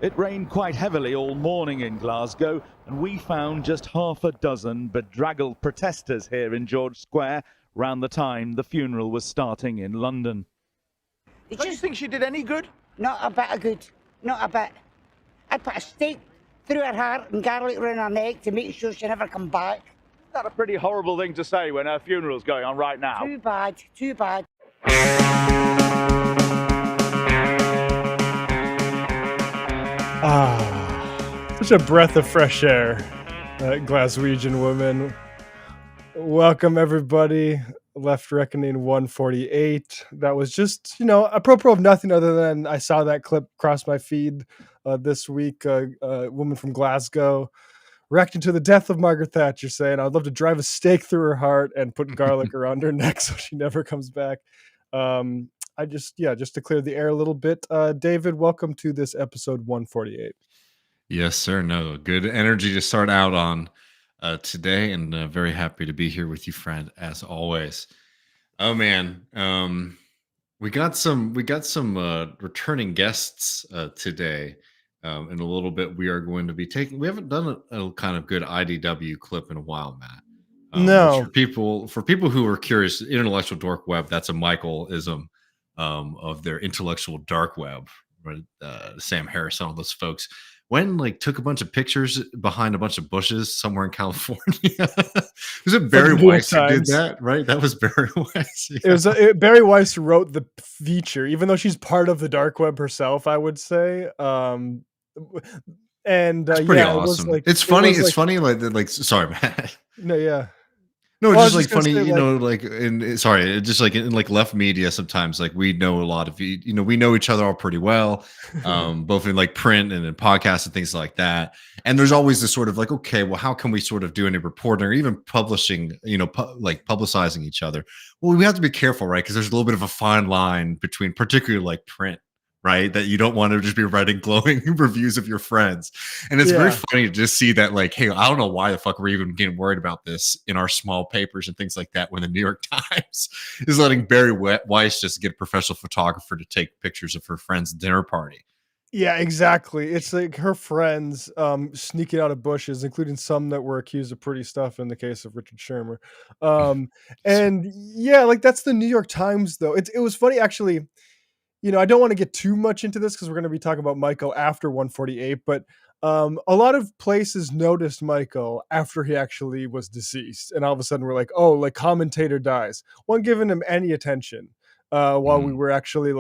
It rained quite heavily all morning in Glasgow, and we found just half a dozen bedraggled protesters here in George Square round the time the funeral was starting in London. Do you think she did any good? Not a bit of good. Not a bit. I'd put a stake through her heart and garlic round her neck to make sure she never come back. Isn't that a pretty horrible thing to say when her funeral's going on right now? Too bad, too bad. Such a breath of fresh air, that Glaswegian woman. Welcome, everybody. Left Reckoning 148. That was just, apropos of nothing other than I saw that clip cross my feed this week. A woman from Glasgow reacting to the death of Margaret Thatcher, saying, I'd love to drive a stake through her heart and put garlic around her neck so she never comes back. Just to clear the air a little bit. David, welcome to this episode 148. Yes, sir. No, good energy to start out on today, and very happy to be here with you, friend, as always. Oh man, we got some returning guests today. In a little bit, we are going to be taking. We haven't done a kind of good IDW clip in a while, Matt. No, for people who are curious, intellectual dork web. That's a Michael-ism of their intellectual dark web. Right? Sam Harrison, all those folks. When took a bunch of pictures behind a bunch of bushes somewhere in California. Was it Barry Weiss who did that? Right, that was Barry Weiss. Yeah. It was Barry Weiss wrote the feature, even though she's part of the dark web herself. I would say, and it's pretty awesome. It's funny. Sorry, Matt. No, yeah. No, well, just funny, in left media, sometimes we know a lot of, we know each other all pretty well, both in print and in podcasts and things like that. And there's always this sort of okay, well, how can we sort of do any reporting or even publishing, publicizing each other? Well, we have to be careful, right? Because there's a little bit of a fine line between particularly print, right? That you don't want to just be writing glowing reviews of your friends. And it's very funny to just see that hey, I don't know why the fuck we're even getting worried about this in our small papers and things like that when the New York Times is letting Barry Weiss just get a professional photographer to take pictures of her friend's dinner party. Yeah, exactly. It's her friends sneaking out of bushes, including some that were accused of pretty stuff in the case of Richard Shermer. And yeah, that's the New York Times though. It was funny actually. I don't want to get too much into this because we're going to be talking about Michael after 148, but a lot of places noticed Michael after he actually was deceased. And all of a sudden we're commentator dies. Wasn't giving him any attention while we were actually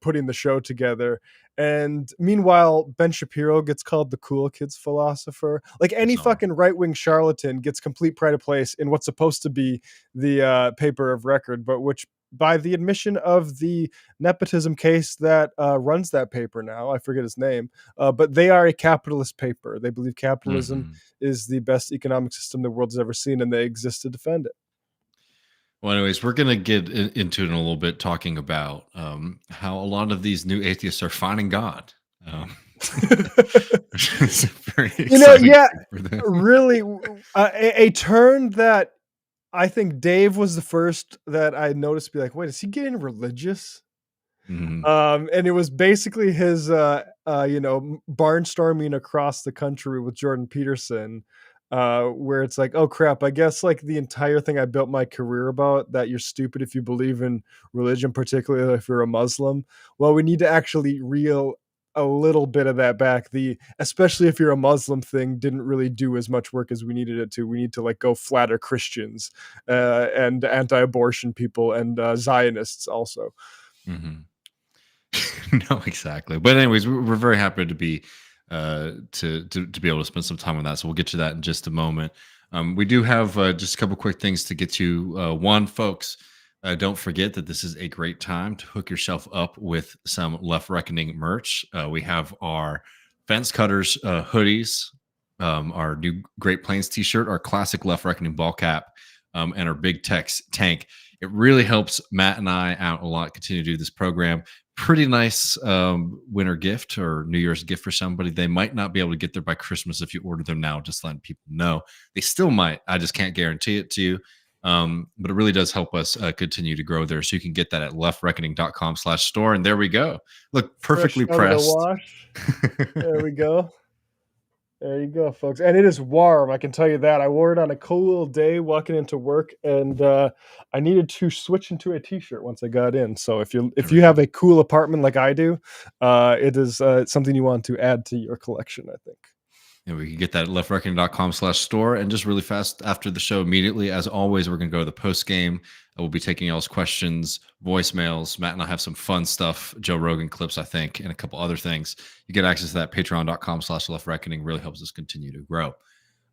putting the show together. And meanwhile, Ben Shapiro gets called the cool kids philosopher. Any fucking right-wing charlatan gets complete pride of place in what's supposed to be the paper of record, but which by the admission of the nepotism case that runs that paper now, I forget his name, but they are a capitalist paper. They believe capitalism is the best economic system the world's ever seen, and they exist to defend it. Well, anyways, we're going to get into it in a little bit, talking about how a lot of these new atheists are finding God. It's very exciting for them. Really, a turn that I think Dave was the first that I noticed be wait, is he getting religious? And it was basically his, barnstorming across the country with Jordan Peterson, where it's oh crap, I guess the entire thing I built my career about, that you're stupid if you believe in religion, particularly if you're a Muslim. Well, we need to actually reel a little bit of that back. Especially if you're a Muslim thing didn't really do as much work as we needed it to. We need to go flatter Christians and anti-abortion people and Zionists also. No, exactly. But anyways, we're very happy to be to be able to spend some time on that. So we'll get to that in just a moment. We do have just a couple quick things to get to. One, folks, don't forget that this is a great time to hook yourself up with some Left Reckoning merch. We have our Fence Cutters hoodies, our new Great Plains t-shirt, our classic Left Reckoning ball cap, and our Big Tex tank. It really helps Matt and I out a lot, continue to do this program. Pretty nice winter gift or New Year's gift for somebody. They might not be able to get there by Christmas if you order them now, just letting people know. They still might. I just can't guarantee it to you. But it really does help us continue to grow there. So you can get that at leftreckoning.com/store. And there we go. Look, perfectly Fresh out of the pressed. wash. There we go. There you go, folks. And it is warm, I can tell you that. I wore it on a cool day walking into work, and I needed to switch into a t-shirt once I got in. So if you have a cool apartment like I do, it is something you want to add to your collection, I think. And we can get that at leftreckoning.com/store. And just really fast after the show, immediately, as always, we're going to go to the post game. We'll be taking y'all's questions, voicemails. Matt and I have some fun stuff, Joe Rogan clips, I think, and a couple other things. You get access to that patreon.com/leftreckoning. Really helps us continue to grow.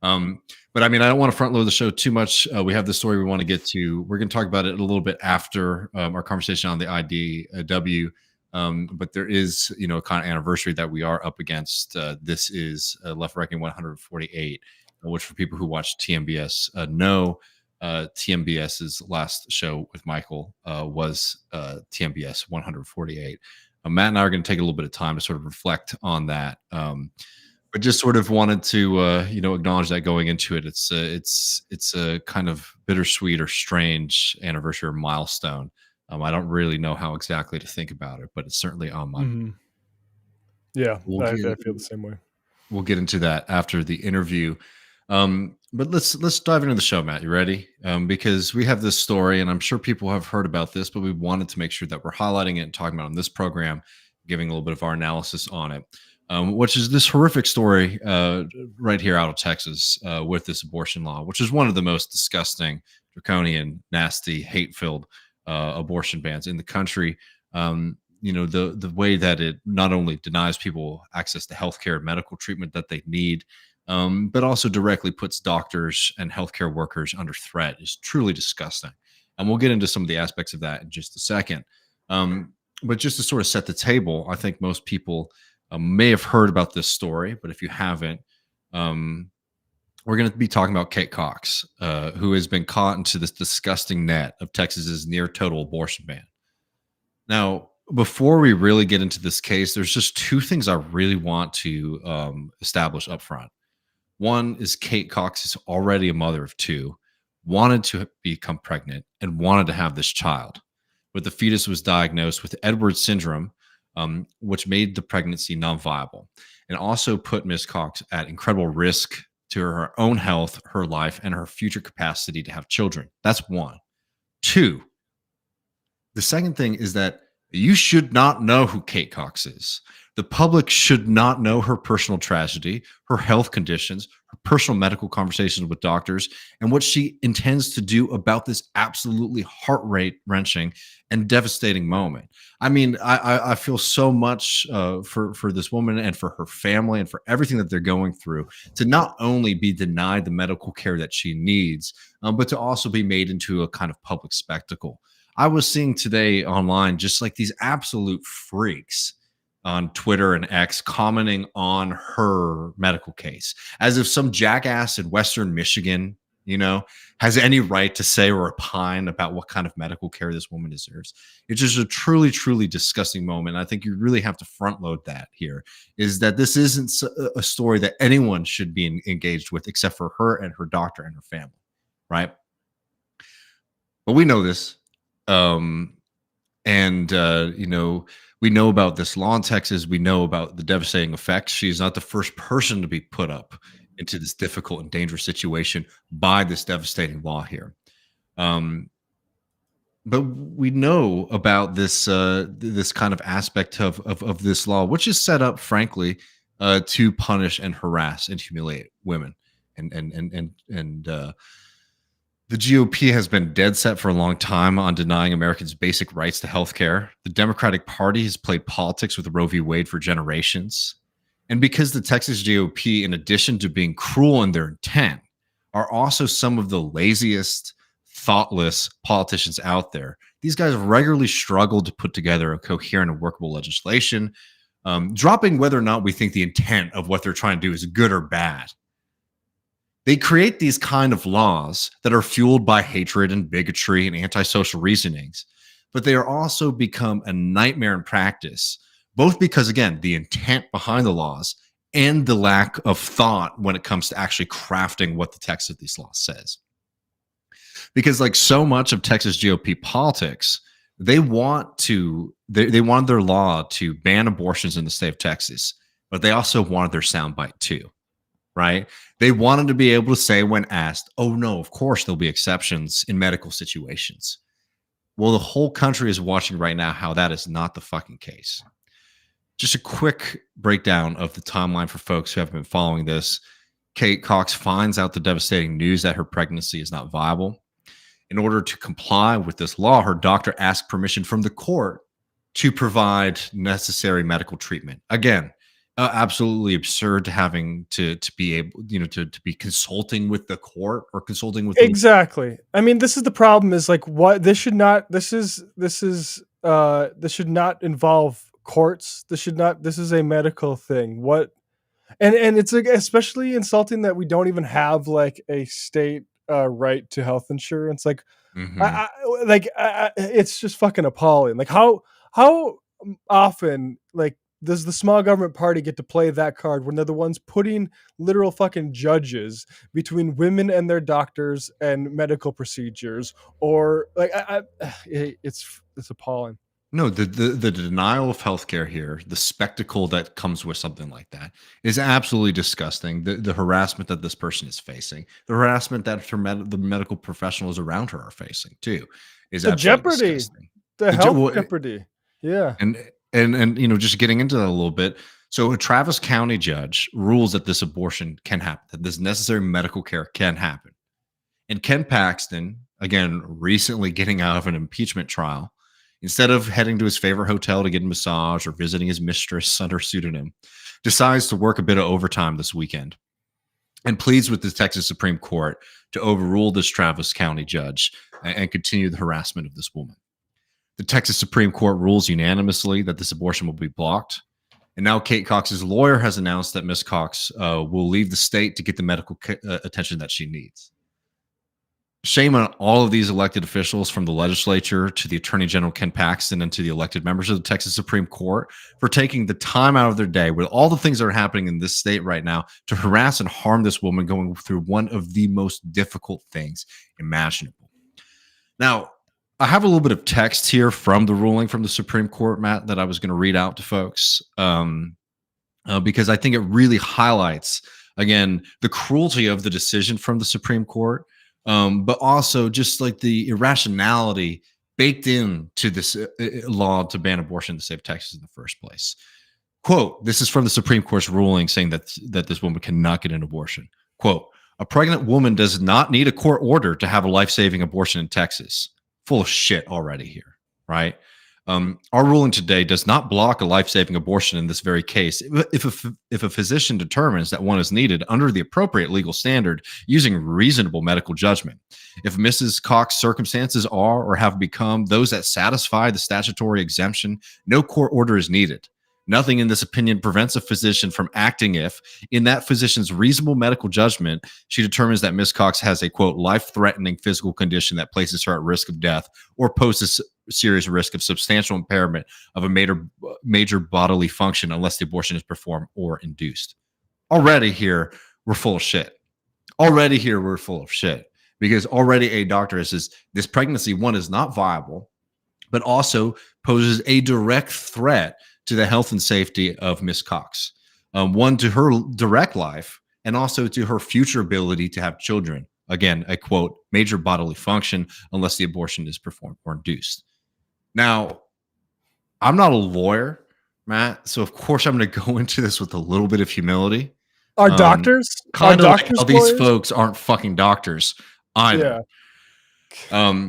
But I mean, I don't want to front load the show too much. We have the story we want to get to. We're going to talk about it a little bit after our conversation on the IDW. But there is, a kind of anniversary that we are up against. This is Left Reckoning 148, which for people who watch TMBS know, TMBS's last show with Michael was TMBS 148. Matt and I are going to take a little bit of time to sort of reflect on that. But just sort of wanted to, acknowledge that going into it. It's a kind of bittersweet or strange anniversary or milestone. I don't really know how exactly to think about it, but it's certainly on my mind. Yeah, I feel the same way. We'll get into that after the interview. But let's dive into the show, Matt. You ready? Because we have this story, and I'm sure people have heard about this, but we wanted to make sure that we're highlighting it and talking about it on this program, giving a little bit of our analysis on it, which is this horrific story right here out of Texas with this abortion law, which is one of the most disgusting, draconian, nasty, hate-filled abortion bans in the country. The way that it not only denies people access to healthcare and medical treatment that they need, but also directly puts doctors and healthcare workers under threat is truly disgusting. And we'll get into some of the aspects of that in just a second. But just to sort of set the table, I think most people may have heard about this story, but if you haven't, we're going to be talking about Kate Cox, who has been caught into this disgusting net of Texas's near total abortion ban. Now, before we really get into this case, there's just two things I really want to establish up front. One is Kate Cox is already a mother of two, wanted to become pregnant, and wanted to have this child. But the fetus was diagnosed with Edwards syndrome, which made the pregnancy non-viable, and also put Ms. Cox at incredible risk to her own health, her life, and her future capacity to have children. That's one. Two, the second thing is that you should not know who Kate Cox is. The public should not know her personal tragedy, her health conditions, her personal medical conversations with doctors, and what she intends to do about this absolutely heart-wrenching and devastating moment. I mean, I feel so much for this woman and for her family and for everything that they're going through, to not only be denied the medical care that she needs, but to also be made into a kind of public spectacle. I was seeing today online just like these absolute freaks on Twitter and X commenting on her medical case, as if some jackass in Western Michigan, has any right to say or opine about what kind of medical care this woman deserves. It's just a truly, truly disgusting moment. I think you really have to front load that here, is that this isn't a story that anyone should be engaged with except for her and her doctor and her family, right? But we know this. We know about this law in Texas. We know about the devastating effects. She's not the first person to be put up into this difficult and dangerous situation by this devastating law here. But we know about this this kind of aspect of this law, which is set up, frankly, to punish and harass and humiliate women. The GOP has been dead set for a long time on denying Americans basic rights to health care. The Democratic Party has played politics with Roe v. Wade for generations. And because the Texas GOP, in addition to being cruel in their intent, are also some of the laziest, thoughtless politicians out there, these guys regularly struggle to put together a coherent and workable legislation, dropping whether or not we think the intent of what they're trying to do is good or bad. They create these kind of laws that are fueled by hatred and bigotry and antisocial reasonings, but they are also become a nightmare in practice, both because, again, the intent behind the laws and the lack of thought when it comes to actually crafting what the text of these laws says. because like so much of Texas GOP politics, they want their law to ban abortions in the state of Texas, but they also wanted their soundbite too, right? They wanted to be able to say when asked, oh no, of course there'll be exceptions in medical situations. Well, the whole country is watching right now how that is not the fucking case. Just a quick breakdown of the timeline for folks who haven't been following this. Kate Cox finds out the devastating news that her pregnancy is not viable. In order to comply with this law, her doctor asked permission from the court to provide necessary medical treatment. Again, absolutely absurd to having to be able, to be consulting with the court or consulting with exactly. I mean, this is the problem. Is like what this should not. This should not involve courts. This is a medical thing. What? And it's like especially insulting that we don't even have like a state right to health insurance. Like, it's just fucking appalling. Like how often like does the small government party get to play that card when they're the ones putting literal fucking judges between women and their doctors and medical procedures? Or like it's appalling. No, the denial of healthcare here, the spectacle that comes with something like that is absolutely disgusting. The harassment that this person is facing, the harassment that the medical professionals around her are facing too, is the absolutely jeopardy, disgusting. the health jeopardy. Yeah. And just getting into that a little bit. So a Travis County judge rules that this abortion can happen, that this necessary medical care can happen. And Ken Paxton, again, recently getting out of an impeachment trial, instead of heading to his favorite hotel to get a massage or visiting his mistress under pseudonym, decides to work a bit of overtime this weekend and pleads with the Texas Supreme Court to overrule this Travis County judge and continue the harassment of this woman. The Texas Supreme Court rules unanimously that this abortion will be blocked. And now Kate Cox's lawyer has announced that Ms. Cox will leave the state to get the medical attention that she needs. Shame on all of these elected officials, from the legislature to the Attorney General Ken Paxton and to the elected members of the Texas Supreme Court, for taking the time out of their day with all the things that are happening in this state right now to harass and harm this woman going through one of the most difficult things imaginable. Now, I have a little bit of text here from the ruling from the Supreme Court, Matt, that I was going to read out to folks because I think it really highlights, again, the cruelty of the decision from the Supreme Court. But also just like the irrationality baked into this law to ban abortion in the state of Texas in the first place. Quote, this is from the Supreme Court's ruling saying that this woman cannot get an abortion. Quote, a pregnant woman does not need a court order to have a life-saving abortion in Texas. Full of shit already here, right? Our ruling today does not block a life-saving abortion in this very case. If a physician determines that one is needed under the appropriate legal standard using reasonable medical judgment. If Mrs. Cox's circumstances are or have become those that satisfy the statutory exemption, no court order is needed. Nothing in this opinion prevents a physician from acting if, in that physician's reasonable medical judgment, she determines that Ms. Cox has a, quote, life-threatening physical condition that places her at risk of death or poses serious risk of substantial impairment of a major bodily function unless the abortion is performed or induced. Already here, we're full of shit. Because already a doctor says this pregnancy, one, is not viable, but also poses a direct threat to the health and safety of Ms. Cox. One, to her direct life, and also to her future ability to have children. Again, a, quote, major bodily function unless the abortion is performed or induced. Now, I'm not a lawyer, Matt, so of course I'm going to go into this with a little bit of humility. Are doctors? Kind of like how these folks aren't fucking doctors either. Yeah.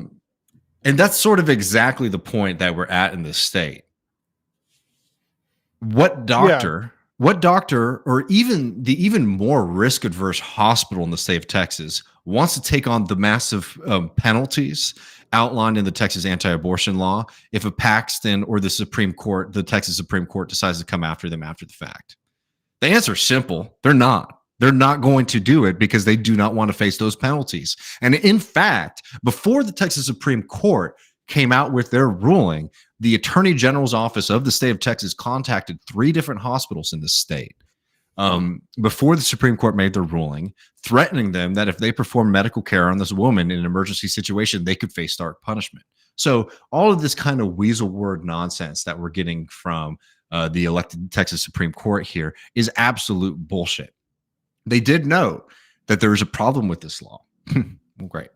And that's sort of exactly the point that we're at in this state. What doctor, or even the even more risk adverse hospital in the state of Texas wants to take on the massive penalties outlined in the Texas anti-abortion law if a Paxton or the Texas Supreme Court decides to come after them after the fact? The answer is simple. They're not. They're not going to do it because they do not want to face those penalties. And in fact, before the Texas Supreme Court came out with their ruling, the Attorney General's office of the state of Texas contacted 3 different hospitals in the state before the Supreme Court made their ruling, threatening them that if they perform medical care on this woman in an emergency situation, they could face stark punishment. So all of this kind of weasel word nonsense that we're getting from the elected Texas Supreme Court here is absolute bullshit. They did know that there was a problem with this law. Well, great.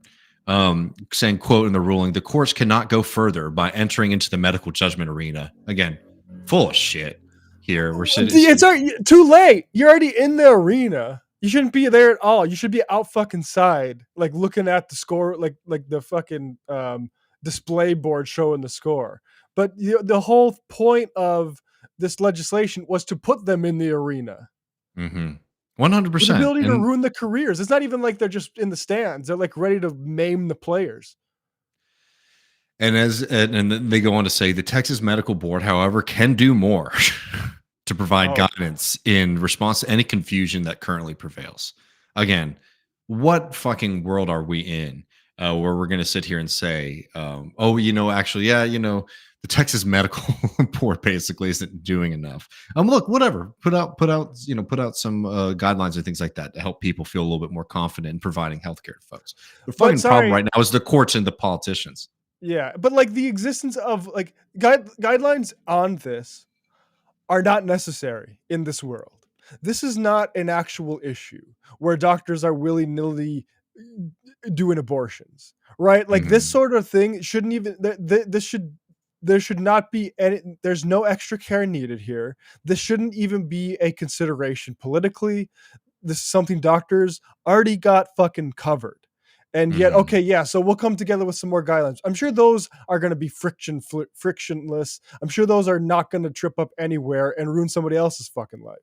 Saying, quote, in the ruling, the courts cannot go further by entering into the medical judgment arena. Again, full of shit here. We're sitting. It's already too late. You're already in the arena. You shouldn't be there at all. You should be out fucking side, like looking at the score, like the fucking display board showing the score. But the whole point of this legislation was to put them in the arena. 100%. The ability to ruin the careers. It's not even like they're just in the stands. They're like ready to maim the players. And then they go on to say the Texas Medical Board, however, can do more to provide guidance in response to any confusion that currently prevails. Again, what fucking world are we in where we're going to sit here and say, actually, the Texas Medical Board basically isn't doing enough. Look, whatever, put out some guidelines and things like that to help people feel a little bit more confident in providing healthcare to folks. The fucking problem right now is the courts and the politicians. Yeah, but like the existence of like guidelines on this are not necessary in this world. This is not an actual issue where doctors are willy-nilly doing abortions, right? Like this sort of thing shouldn't even. There should not be any. There's no extra care needed here. This shouldn't even be a consideration politically. This is something doctors already got fucking covered. And yet, okay, yeah, so we'll come together with some more guidelines. I'm sure those are going to be frictionless. I'm sure those are not going to trip up anywhere and ruin somebody else's fucking life.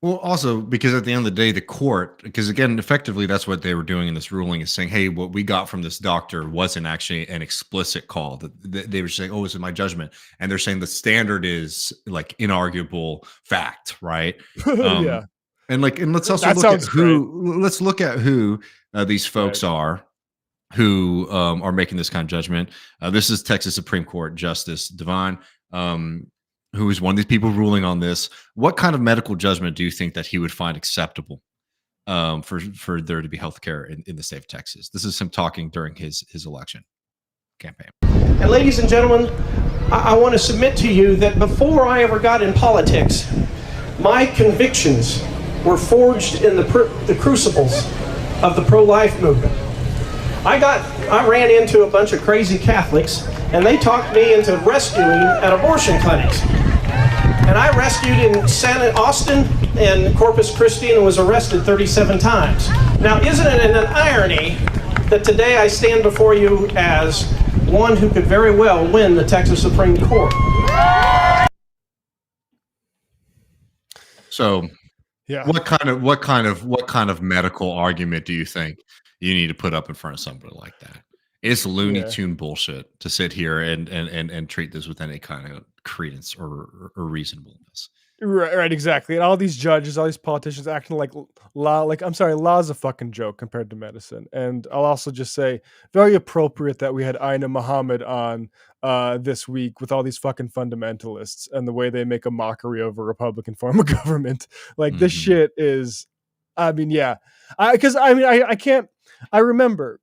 Well, also, because at the end of the day, the court, because again, effectively, that's what they were doing in this ruling is saying, hey, what we got from this doctor wasn't actually an explicit call. They were saying, oh, this is my judgment. And they're saying the standard is like inarguable fact, right? Yeah. And let's also look at who these folks are who are making this kind of judgment. This is Texas Supreme Court Justice Devine, who is one of these people ruling on this. What kind of medical judgment do you think that he would find acceptable for there to be healthcare in the state of Texas? This is him talking during his election campaign. And ladies and gentlemen, I want to submit to you that before I ever got in politics, my convictions were forged in the crucibles of the pro-life movement. I ran into a bunch of crazy Catholics, and they talked me into rescuing at abortion clinics. And I rescued in Austin and Corpus Christi and was arrested 37 times. Now, isn't it an irony that today I stand before you as one who could very well win the Texas Supreme Court? So, yeah, what kind of medical argument do you think you need to put up in front of somebody like that? It's Looney Tune bullshit to sit here and treat this with any kind of credence or reasonableness. Right, exactly. And all these judges, all these politicians acting like law, law's a fucking joke compared to medicine. And I'll also just say, very appropriate that we had Eiynah Mohammed on this week with all these fucking fundamentalists and the way they make a mockery of a Republican form of government. Like this shit is, I remember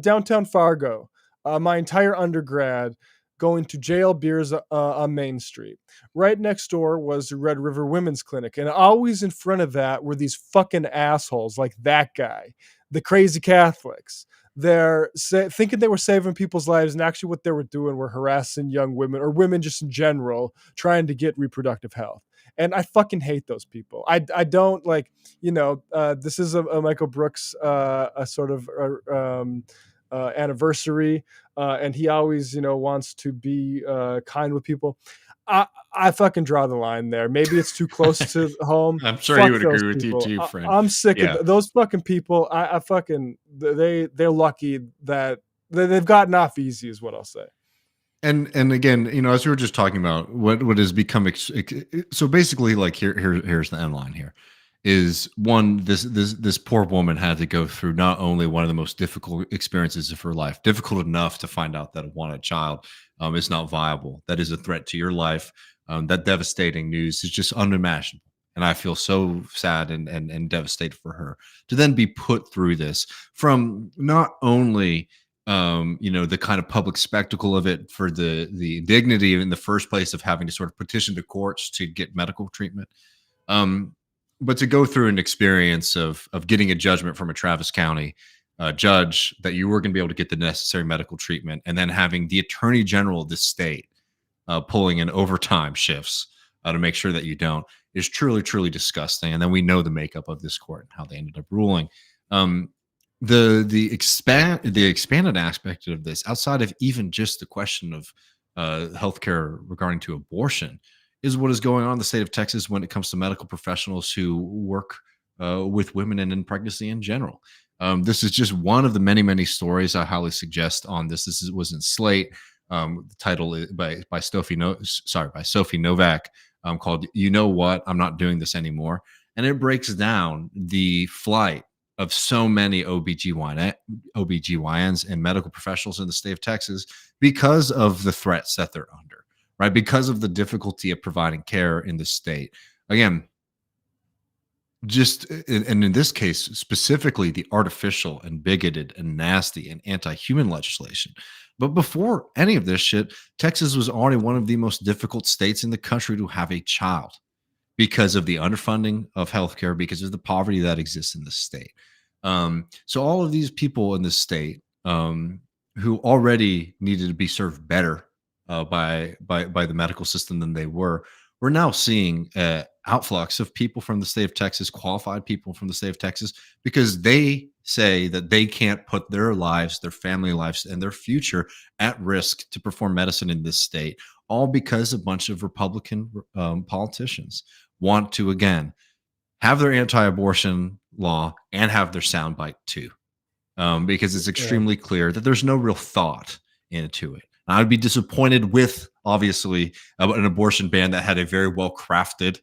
downtown Fargo, my entire undergrad going to JL Beers on Main Street. Right next door was the Red River Women's Clinic. And always in front of that were these fucking assholes like that guy, the crazy Catholics. They're thinking they were saving people's lives, and actually what they were doing were harassing young women or women just in general, trying to get reproductive health. And I fucking hate those people. I don't like, this is a Michael Brooks, a sort of anniversary. And he always, wants to be kind with people. I fucking draw the line there. Maybe it's too close to home. I'm sure he would agree with you too, friend. I'm sick of those fucking people. They're lucky that they've gotten off easy is what I'll say. And again, as we were just talking about, what has become so basically, like here's the end line here, is one, this poor woman had to go through not only one of the most difficult experiences of her life, difficult enough to find out that a wanted child is not viable, that is a threat to your life. That devastating news is just unimaginable. And I feel so sad and devastated for her to then be put through this from not only the kind of public spectacle of it for the dignity in the first place of having to sort of petition to courts to get medical treatment, but to go through an experience of getting a judgment from a Travis County judge that you were going to be able to get the necessary medical treatment, and then having the attorney general of the state pulling in overtime shifts to make sure that you don't, is truly, truly disgusting. And then we know the makeup of this court and how they ended up ruling. The expanded aspect of this, outside of even just the question of healthcare regarding to abortion, is what is going on in the state of Texas when it comes to medical professionals who work with women and in pregnancy in general. This is just one of the many, many stories I highly suggest on this. Was in Slate. The title is by Sophie Novak, called "You Know What? I'm Not Doing This Anymore," and it breaks down the flight of so many OBGYNs and medical professionals in the state of Texas because of the threats that they're under, right? Because of the difficulty of providing care in the state. Again, and in this case specifically, the artificial and bigoted and nasty and anti-human legislation. But before any of this shit, Texas was already one of the most difficult states in the country to have a child because of the underfunding of healthcare, because of the poverty that exists in the state. So all of these people in the state who already needed to be served better by the medical system than they were, we're now seeing outflux of people from the state of Texas, qualified people from the state of Texas, because they say that they can't put their lives, their family lives, and their future at risk to perform medicine in this state, all because a bunch of Republican politicians want to, again, have their anti-abortion law and have their soundbite too, because it's extremely clear that there's no real thought into it. And I'd be disappointed with, obviously, an abortion ban that had a very well crafted,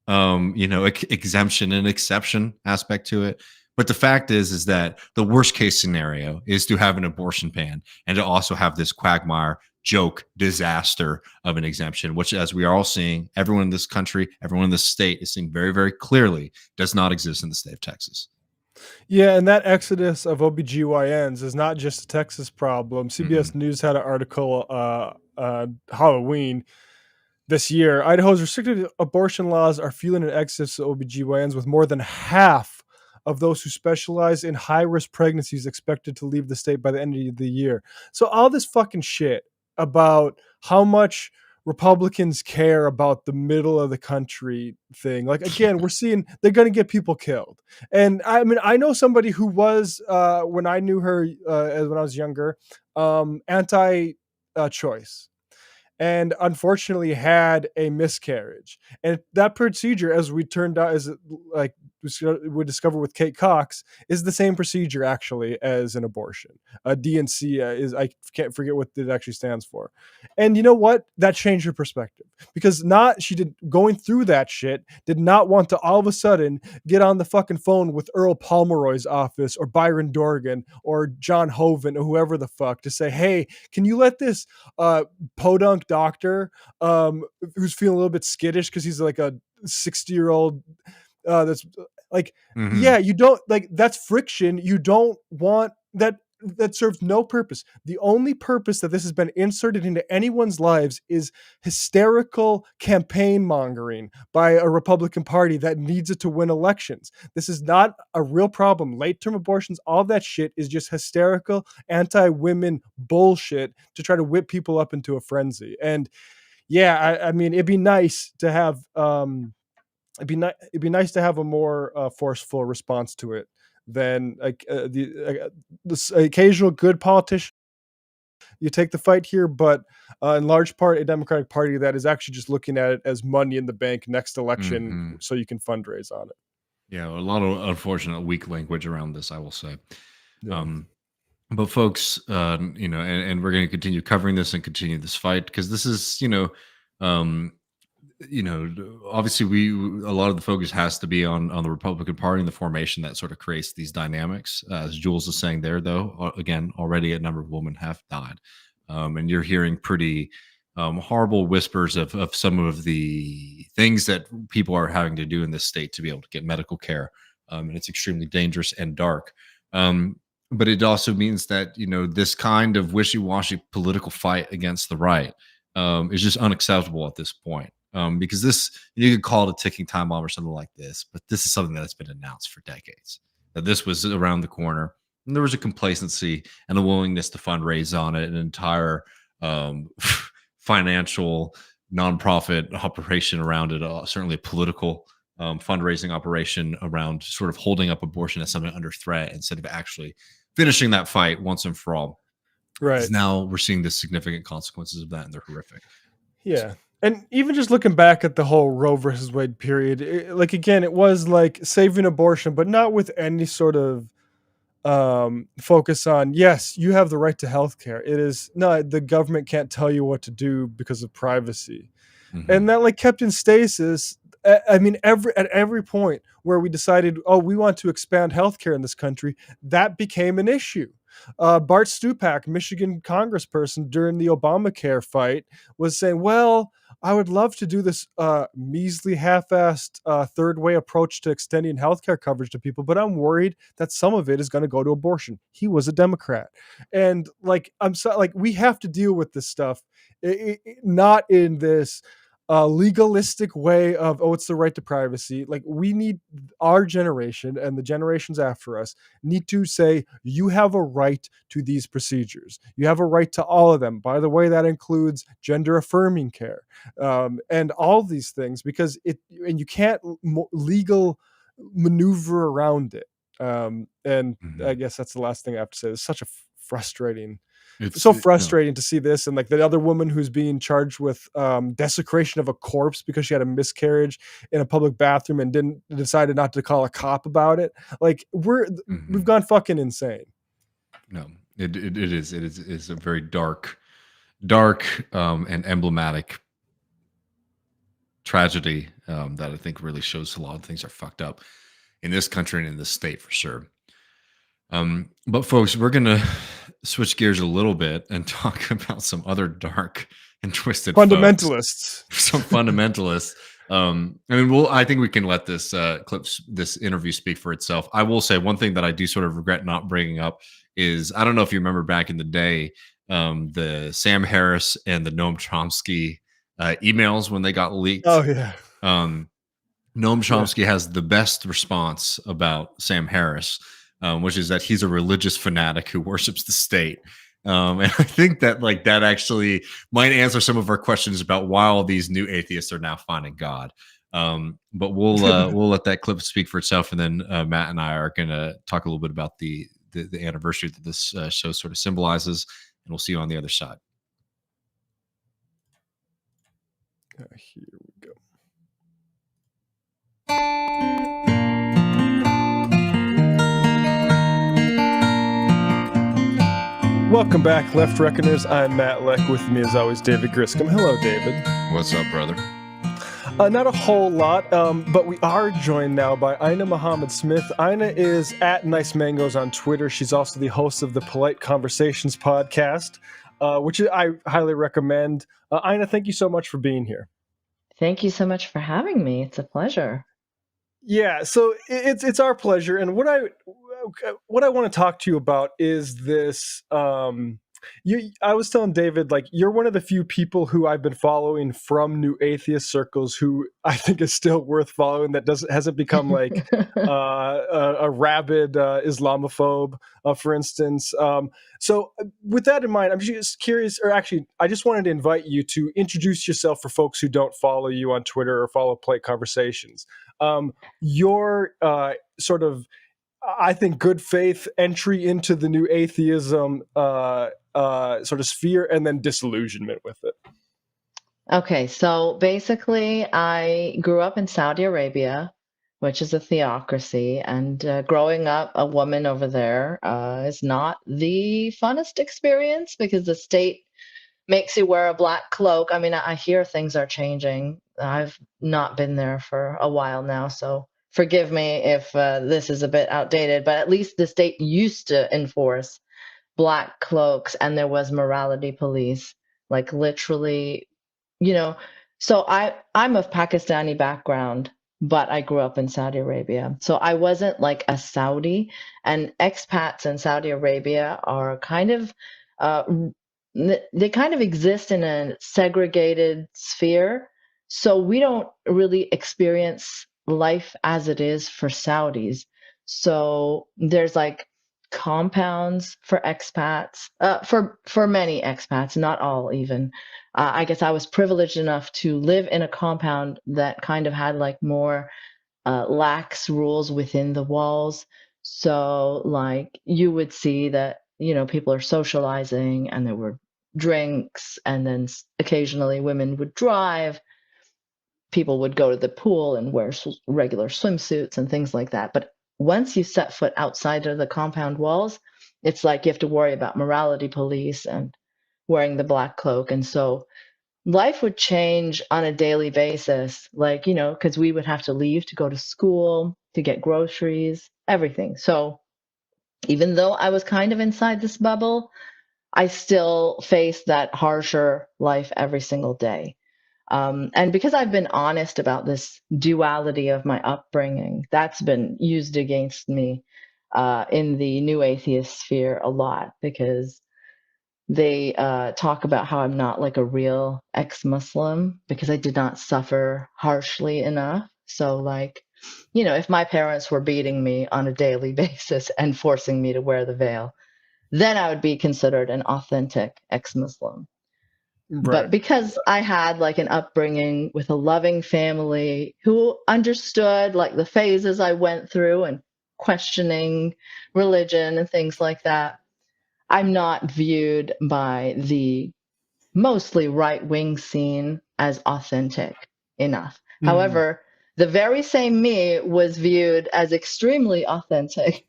exemption and exception aspect to it. But the fact is that the worst case scenario is to have an abortion ban and to also have this quagmire joke disaster of an exemption, which, as we are all seeing, everyone in this country, everyone in this state is seeing very, very clearly does not exist in the state of Texas. Yeah, and that exodus of OBGYNs is not just a Texas problem. CBS News had an article Halloween this year. Idaho's restricted abortion laws are fueling an exodus of OBGYNs, with more than half of those who specialize in high-risk pregnancies expected to leave the state by the end of the year. So all this fucking shit about how much Republicans care about the middle of the country thing. Like, again, we're seeing they're going to get people killed. And I mean, I know somebody who was, when I knew her when I was younger, anti-choice. And unfortunately had a miscarriage. And that procedure, as we turned out, is like we discovered with Kate Cox, is the same procedure actually as an abortion. DNC is, I can't forget what it actually stands for. And you know what? That changed her perspective, because going through that shit did not want to all of a sudden get on the fucking phone with Earl Pomeroy's office or Byron Dorgan or John Hoven or whoever the fuck to say, hey, can you let this podunk doctor who's feeling a little bit skittish because he's like a 60-year-old that's like, yeah, you don't like, that's friction. You don't want that. That serves no purpose. The only purpose that this has been inserted into anyone's lives is hysterical campaign mongering by a Republican Party that needs it to win elections. This is not a real problem. Late-term abortions, all that shit is just hysterical anti-women bullshit to try to whip people up into a frenzy. And yeah, I mean, it'd be nice to have it'd be nice to have a more forceful response to it than this occasional good politician. You take the fight here, but in large part, a Democratic Party that is actually just looking at it as money in the bank next election, so you can fundraise on it. Yeah, a lot of unfortunate weak language around this, I will say. Yeah. But folks, and we're going to continue covering this and continue this fight, because this is, obviously a lot of the focus has to be on the Republican Party and the formation that sort of creates these dynamics. As Jules is saying there, though, again, already a number of women have died. And you're hearing pretty horrible whispers of some of the things that people are having to do in this state to be able to get medical care. And it's extremely dangerous and dark. But it also means that, this kind of wishy-washy political fight against the right is just unacceptable at this point. Because this, you could call it a ticking time bomb or something like this, but this is something that's been announced for decades, that this was around the corner. And there was a complacency and a willingness to fundraise on it, an entire financial nonprofit operation around it, certainly a political fundraising operation around sort of holding up abortion as something under threat instead of actually finishing that fight once and for all. Right. 'Cause now we're seeing the significant consequences of that, and they're horrific. Yeah. And even just looking back at the whole Roe versus Wade period, like, again, it was like saving abortion, but not with any sort of focus on, yes, you have the right to health care. It is no, the government can't tell you what to do because of privacy. Mhm. And that, like, kept in stasis. I mean, at every point where we decided, oh, we want to expand healthcare in this country, that became an issue. Bart Stupak, Michigan congressperson during the Obamacare fight, was saying, well, I would love to do this measly half-assed third way approach to extending healthcare coverage to people, but I'm worried that some of it is going to go to abortion. He was a Democrat. And like, we have to deal with this stuff, not in this legalistic way of, oh, it's the right to privacy. Like, we need, our generation and the generations after us need to say, you have a right to these procedures. You have a right to all of them. By the way, that includes gender affirming care, and all these things, because and you can't legal maneuver around it. And I guess that's the last thing I have to say. It's such a frustrating to see this. And like the other woman who's being charged with desecration of a corpse because she had a miscarriage in a public bathroom and decided not to call a cop about it. Like, we've gone fucking insane. No, it is a very dark and emblematic tragedy that I think really shows a lot of things are fucked up in this country and in this state for sure. But folks, we're gonna switch gears a little bit and talk about some other dark and twisted fundamentalists. Some fundamentalists. I think we can let this this interview speak for itself. I will say one thing that I do sort of regret not bringing up is, I don't know if you remember back in the day, the Sam Harris and the Noam Chomsky emails when they got leaked. Oh yeah. Noam Chomsky has the best response about Sam Harris, which is that he's a religious fanatic who worships the state. And I think that that actually might answer some of our questions about why all these new atheists are now finding God. But we'll let that clip speak for itself, and then Matt and I are going to talk a little bit about the anniversary that this show sort of symbolizes, and we'll see you on the other side. Here we go. Welcome back, Left Reckoners. I'm Matt Leck. With me, as always, David Griscom. Hello, David. What's up, brother? Not a whole lot, but we are joined now by Eiynah Mohammed-Smith. Eiynah is at Nice Mangoes on Twitter. She's also the host of the Polite Conversations podcast, which I highly recommend. Eiynah, thank you so much for being here. Thank you so much for having me. It's a pleasure. Yeah, so it's our pleasure, and what I want to talk to you about is this. I was telling David, like, you're one of the few people who I've been following from new atheist circles who I think is still worth following, that hasn't become like a rabid Islamophobe, for instance. So with that in mind, I'm just curious, or actually, I just wanted to invite you to introduce yourself for folks who don't follow you on Twitter or follow Polite Conversations. Your sort of, I think, good faith entry into the new atheism sort of sphere, and then disillusionment with it. Okay, so basically, I grew up in Saudi Arabia, which is a theocracy, and growing up a woman over there is not the funnest experience because the state makes you wear a black cloak. I mean, I hear things are changing. I've not been there for a while now, so forgive me if this is a bit outdated, but at least the state used to enforce black cloaks, and there was morality police, like literally, So I'm of Pakistani background, but I grew up in Saudi Arabia. So I wasn't like a Saudi, and expats in Saudi Arabia are kind of uh, they kind of exist in a segregated sphere. So we don't really experience life as it is for Saudis. So there's like compounds for expats, for many expats, not all even. I guess I was privileged enough to live in a compound that kind of had like more lax rules within the walls. So, like, you would see that, people are socializing and there were drinks, and then occasionally women would drive. People would go to the pool and wear regular swimsuits and things like that. But once you set foot outside of the compound walls, it's like you have to worry about morality police and wearing the black cloak. And so life would change on a daily basis, like, because we would have to leave to go to school, to get groceries, everything. So even though I was kind of inside this bubble, I still face that harsher life every single day. And because I've been honest about this duality of my upbringing, that's been used against me in the new atheist sphere a lot, because they talk about how I'm not like a real ex-Muslim because I did not suffer harshly enough. So, like, if my parents were beating me on a daily basis and forcing me to wear the veil, then I would be considered an authentic ex-Muslim. But Right. because I had like an upbringing with a loving family who understood like the phases I went through and questioning religion and things like that, I'm not viewed by the mostly right-wing scene as authentic enough. However, the very same me was viewed as extremely authentic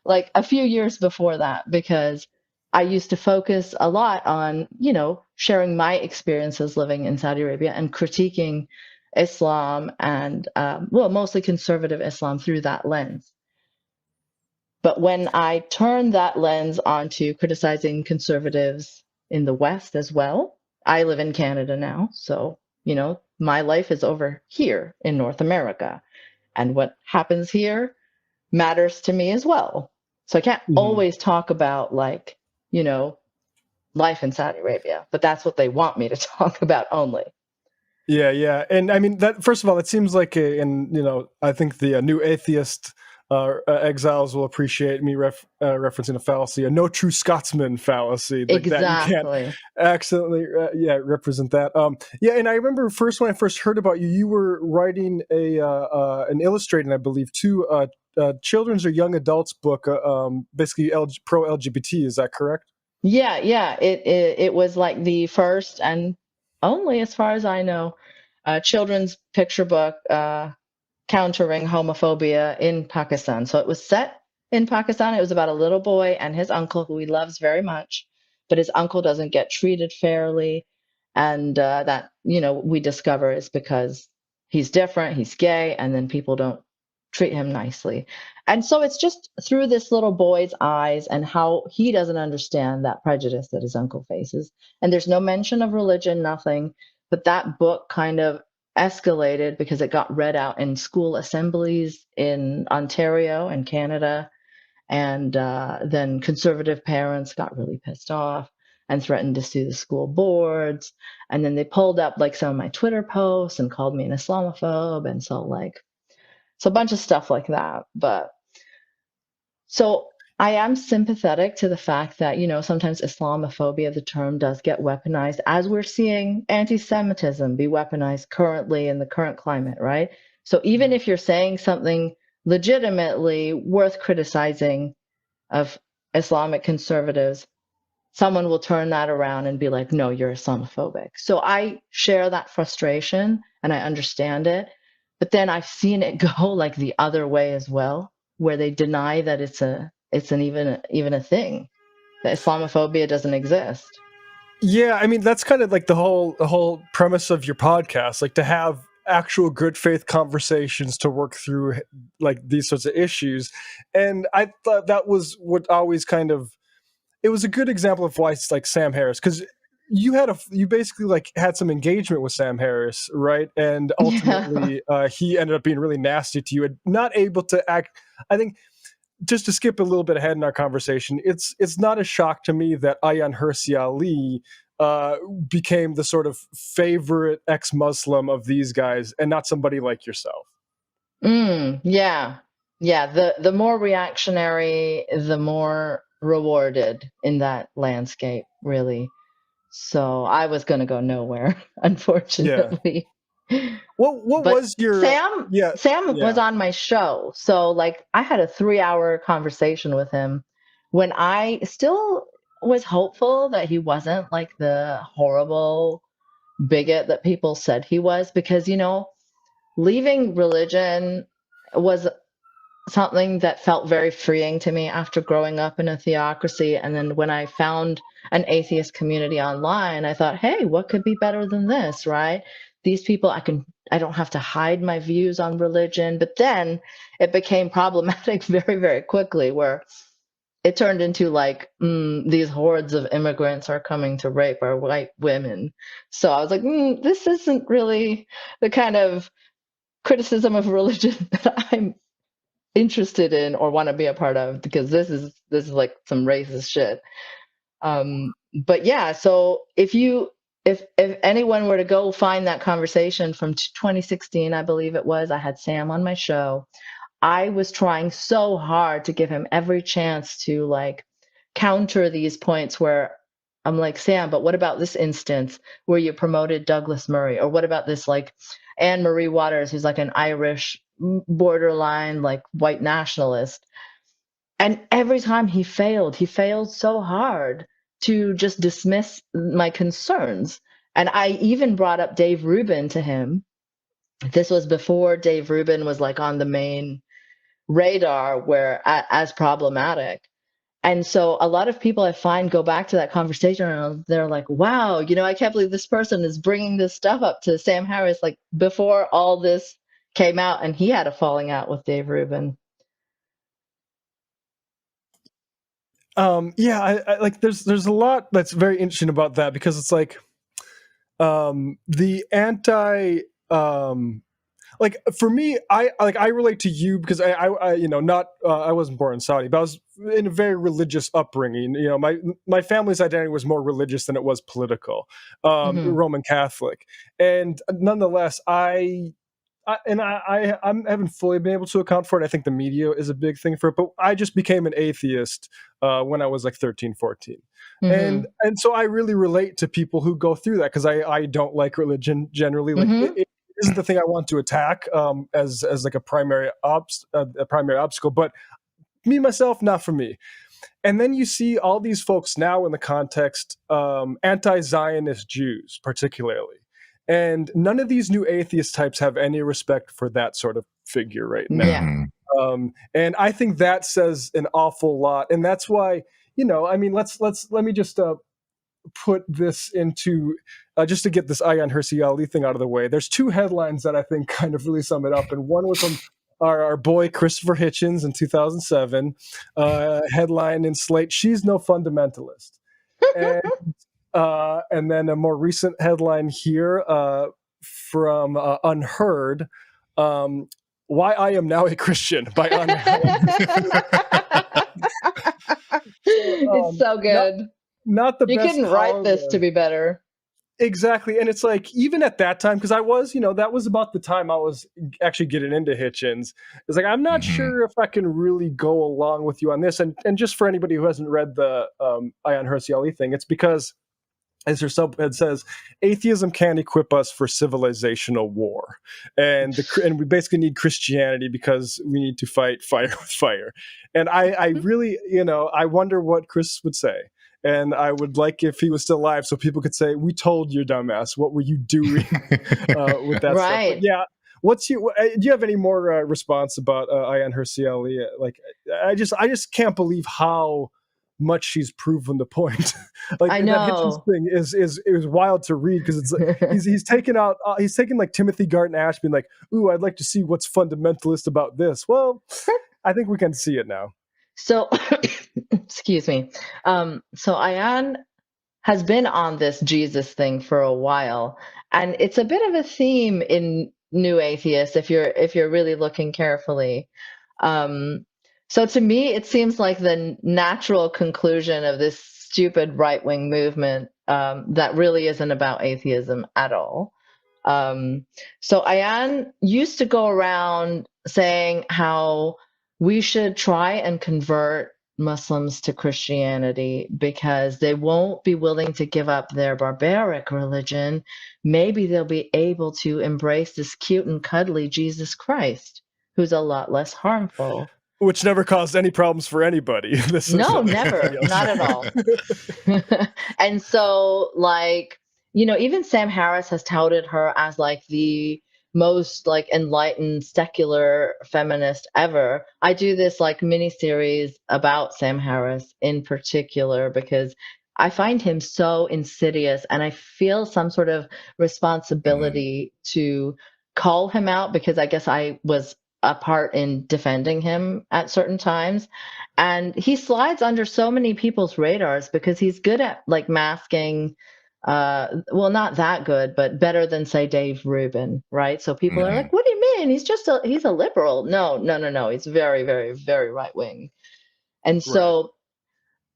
like a few years before that, because I used to focus a lot on, sharing my experiences living in Saudi Arabia and critiquing Islam and, mostly conservative Islam through that lens. But when I turned that lens onto criticizing conservatives in the West as well, I live in Canada now. So, my life is over here in North America. And what happens here matters to me as well. So I can't always talk about like, life in Saudi Arabia, but that's what they want me to talk about only. Yeah. And I mean, that, first of all, it seems like I think the new atheist exiles will appreciate me referencing a fallacy, a no true Scotsman fallacy. Like that you can't accidentally represent that. And I remember when I first heard about you, you were writing an illustrating, I believe, two children's or young adults book, basically pro LGBT. Is that correct? Yeah. It was like the first and only, as far as I know, children's picture book countering homophobia in Pakistan. So it was set in Pakistan. It was about a little boy and his uncle, who he loves very much, but his uncle doesn't get treated fairly. And that, we discover is because he's different, he's gay, and then people don't treat him nicely. And so it's just through this little boy's eyes and how he doesn't understand that prejudice that his uncle faces. And there's no mention of religion, nothing. But that book kind of escalated because it got read out in school assemblies in Ontario and Canada. And then conservative parents got really pissed off and threatened to sue the school boards. And then they pulled up like some of my Twitter posts and called me an Islamophobe. And so a bunch of stuff like that. But so I am sympathetic to the fact that, sometimes Islamophobia, the term, does get weaponized, as we're seeing anti-Semitism be weaponized currently in the current climate, right? So even if you're saying something legitimately worth criticizing of Islamic conservatives, someone will turn that around and be like, no, you're Islamophobic. So I share that frustration and I understand it. But then I've seen it go like the other way as well, where they deny that it's even a thing, that Islamophobia doesn't exist. Yeah, I mean, that's kind of like the whole premise of your podcast, like to have actual good faith conversations to work through like these sorts of issues. And I thought that was what always it was a good example of why it's like Sam Harris, because you basically like had some engagement with Sam Harris, right? And Yeah. ultimately, he ended up being really nasty to you and not able to act. I think just to skip a little bit ahead in our conversation, it's not a shock to me that Ayaan Hirsi Ali became the sort of favorite ex-Muslim of these guys and not somebody like yourself. Yeah. The more reactionary, the more rewarded in that landscape, really. So I was going to go nowhere, unfortunately. What But was your Sam yeah was on my show. So like I had a 3-hour conversation with him when I still was hopeful that he wasn't like the horrible bigot that people said he was, because leaving religion was something that felt very freeing to me after growing up in a theocracy. And then when I found an atheist community online, I thought, hey, what could be better than this, right? These people, I don't have to hide my views on religion. But then it became problematic very, very quickly, where it turned into like, these hordes of immigrants are coming to rape our white women. So I was like, this isn't really the kind of criticism of religion that I'm interested in or want to be a part of, because this is like some racist shit. But yeah, so if anyone were to go find that conversation from 2016, I believe it was, I had Sam on my show. I was trying so hard to give him every chance to like counter these points where I'm like, Sam, but what about this instance where you promoted Douglas Murray? Or what about this like Anne Marie Waters, who's like an Irish borderline like white nationalist? And every time he failed so hard to just dismiss my concerns. And I even brought up Dave Rubin to him. This was before Dave Rubin was like on the main radar where as problematic. And so a lot of people I find go back to that conversation and they're like, wow, I can't believe this person is bringing this stuff up to Sam Harris, like before all this came out, and he had a falling out with Dave Rubin. I like there's a lot that's very interesting about that, because it's like the anti like for me, I relate to you because I not I wasn't born in Saudi, but I was in a very religious upbringing. My family's identity was more religious than it was political, Roman Catholic, and nonetheless, I haven't fully been able to account for it. I think the media is a big thing for it, but I just became an atheist when I was like 13, 14. And so I really relate to people who go through that, because I don't like religion generally. Like it isn't the thing I want to attack as like a primary obstacle, but me myself, not for me. And then you see all these folks now in the context, anti-Zionist Jews particularly. And none of these new atheist types have any respect for that sort of figure right now. Yeah. And I think that says an awful lot. And that's why, let me just put this into, just to get this Ayaan Hirsi Ali thing out of the way. There's two headlines that I think kind of really sum it up. And one was from our boy Christopher Hitchens in 2007, headline in Slate, "She's no fundamentalist." And then a more recent headline here from Unheard, "Why I Am Now a Christian" by Unheard. It's so good. Not the you best. couldn't write this to be better. Exactly. And it's like, even at that time, because I was, that was about the time I was actually getting into Hitchens. It's like, I'm not sure if I can really go along with you on this. And just for anybody who hasn't read the Ayaan Hirsi Ali thing, it's because, as her subhead says, atheism can't equip us for civilizational war. And we basically need Christianity because we need to fight fire with fire. And I really, I wonder what Chris would say. And I would like if he was still alive, so people could say, "We told you, dumbass. What were you doing with that right. stuff?" But yeah. Do you have any more response about Ayaan Hirsi Ali? Like, I just can't believe how much she's proven the point. Like, I know. That Hitchens thing is wild to read, because it's like he's taken like Timothy Garton Ash being like, "Ooh, I'd like to see what's fundamentalist about this." Well, I think we can see it now. So, excuse me. So Ayaan has been on this Jesus thing for a while, and it's a bit of a theme in New Atheists if you're really looking carefully. So to me, it seems like the natural conclusion of this stupid right-wing movement that really isn't about atheism at all. So Ayan used to go around saying how we should try and convert Muslims to Christianity because they won't be willing to give up their barbaric religion. Maybe they'll be able to embrace this cute and cuddly Jesus Christ, who's a lot less harmful. Which never caused any problems for anybody. No, never, not at all. And so, like, you know, even Sam Harris has touted her as like the most like enlightened secular feminist ever. I do this like mini series about Sam Harris in particular because I find him so insidious, and I feel some sort of responsibility to call him out because I guess I was a part in defending him at certain times. And he slides under so many people's radars because he's good at like masking, well, not that good, but better than say Dave Rubin, right? So people are like, what do you mean? He's a liberal. No. He's very, very, very right wing. And so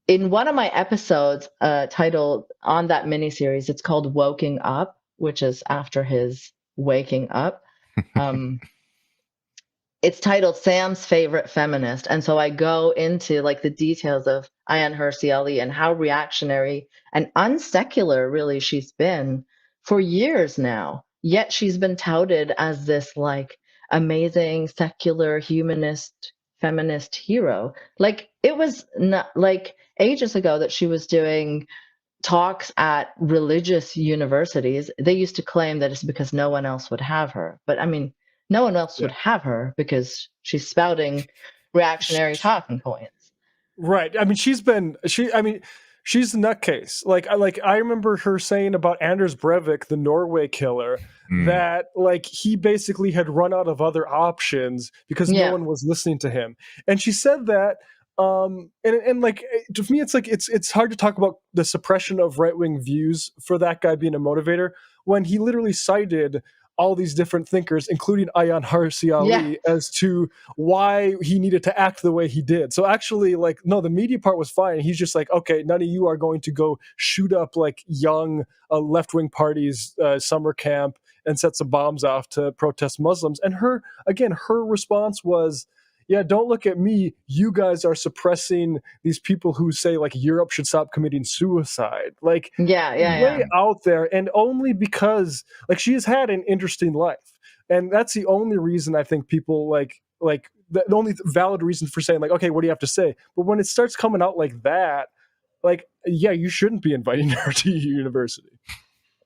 in one of my episodes titled on that miniseries, it's called Woking Up, which is after his waking up. It's titled Sam's Favorite Feminist. And so I go into like the details of Ayaan Hirsi Ali and how reactionary and unsecular really she's been for years now. Yet she's been touted as this like amazing secular humanist feminist hero. Like it was not like ages ago that she was doing talks at religious universities. They used to claim that it's because no one else would have her. But I mean, no one else would have her because she's spouting reactionary talking points. Right. I mean, she's a nutcase. Like I remember her saying about Anders Breivik, the Norway killer, that like he basically had run out of other options because no one was listening to him. And she said that and like to me, it's like it's hard to talk about the suppression of right-wing views for that guy being a motivator when he literally cited all these different thinkers, including Ayaan Hirsi Ali, as to why he needed to act the way he did. So actually, like, no, the media part was fine. He's just like, okay, none of you are going to go shoot up like young left-wing parties summer camp and set some bombs off to protest Muslims. And her response was, yeah, don't look at me. You guys are suppressing these people who say like Europe should stop committing suicide. Like, way out there, and only because like she has had an interesting life, and that's the only reason I think people like the only valid reason for saying like, okay, what do you have to say? But when it starts coming out like that, like, yeah, you shouldn't be inviting her to your university.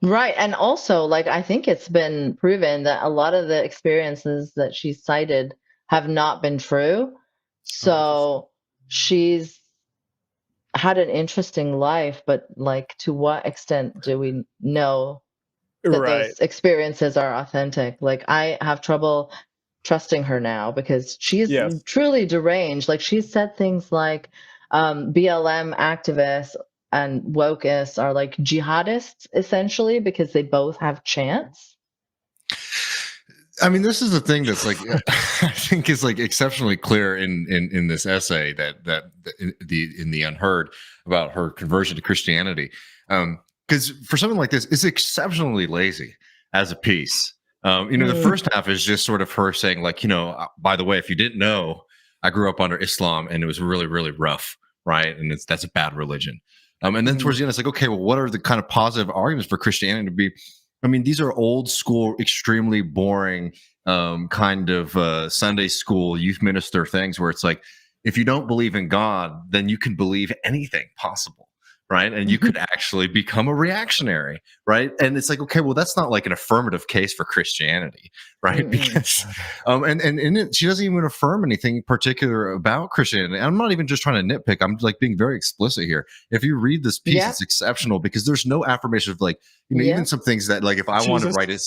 Right. And also, like, I think it's been proven that a lot of the experiences that she cited have not been true. So she's had an interesting life, but like to what extent do we know that those experiences are authentic? Like I have trouble trusting her now because she's truly deranged. Like she's said things like BLM activists and wokeists are like jihadists essentially because they both have chants. I mean, this is the thing that's like I think is like exceptionally clear in this essay that in the Unheard about her conversion to Christianity, because for something like this, it's exceptionally lazy as a piece. The first half is just sort of her saying like, by the way, if you didn't know, I grew up under Islam and it was really, really rough, right? And that's a bad religion. And then towards the end, it's like, okay, well, what are the kind of positive arguments for Christianity to be? I mean, these are old school, extremely boring kind of Sunday school youth minister things where it's like, if you don't believe in God, then you can believe anything possible, right? And you could actually become a reactionary, right? And it's like, okay, well, that's not like an affirmative case for Christianity, right? Because and she doesn't even affirm anything particular about Christianity. I'm not even just trying to nitpick. I'm like being very explicit here. If you read this piece, it's exceptional because there's no affirmation of like, even some things that like if I want to write it.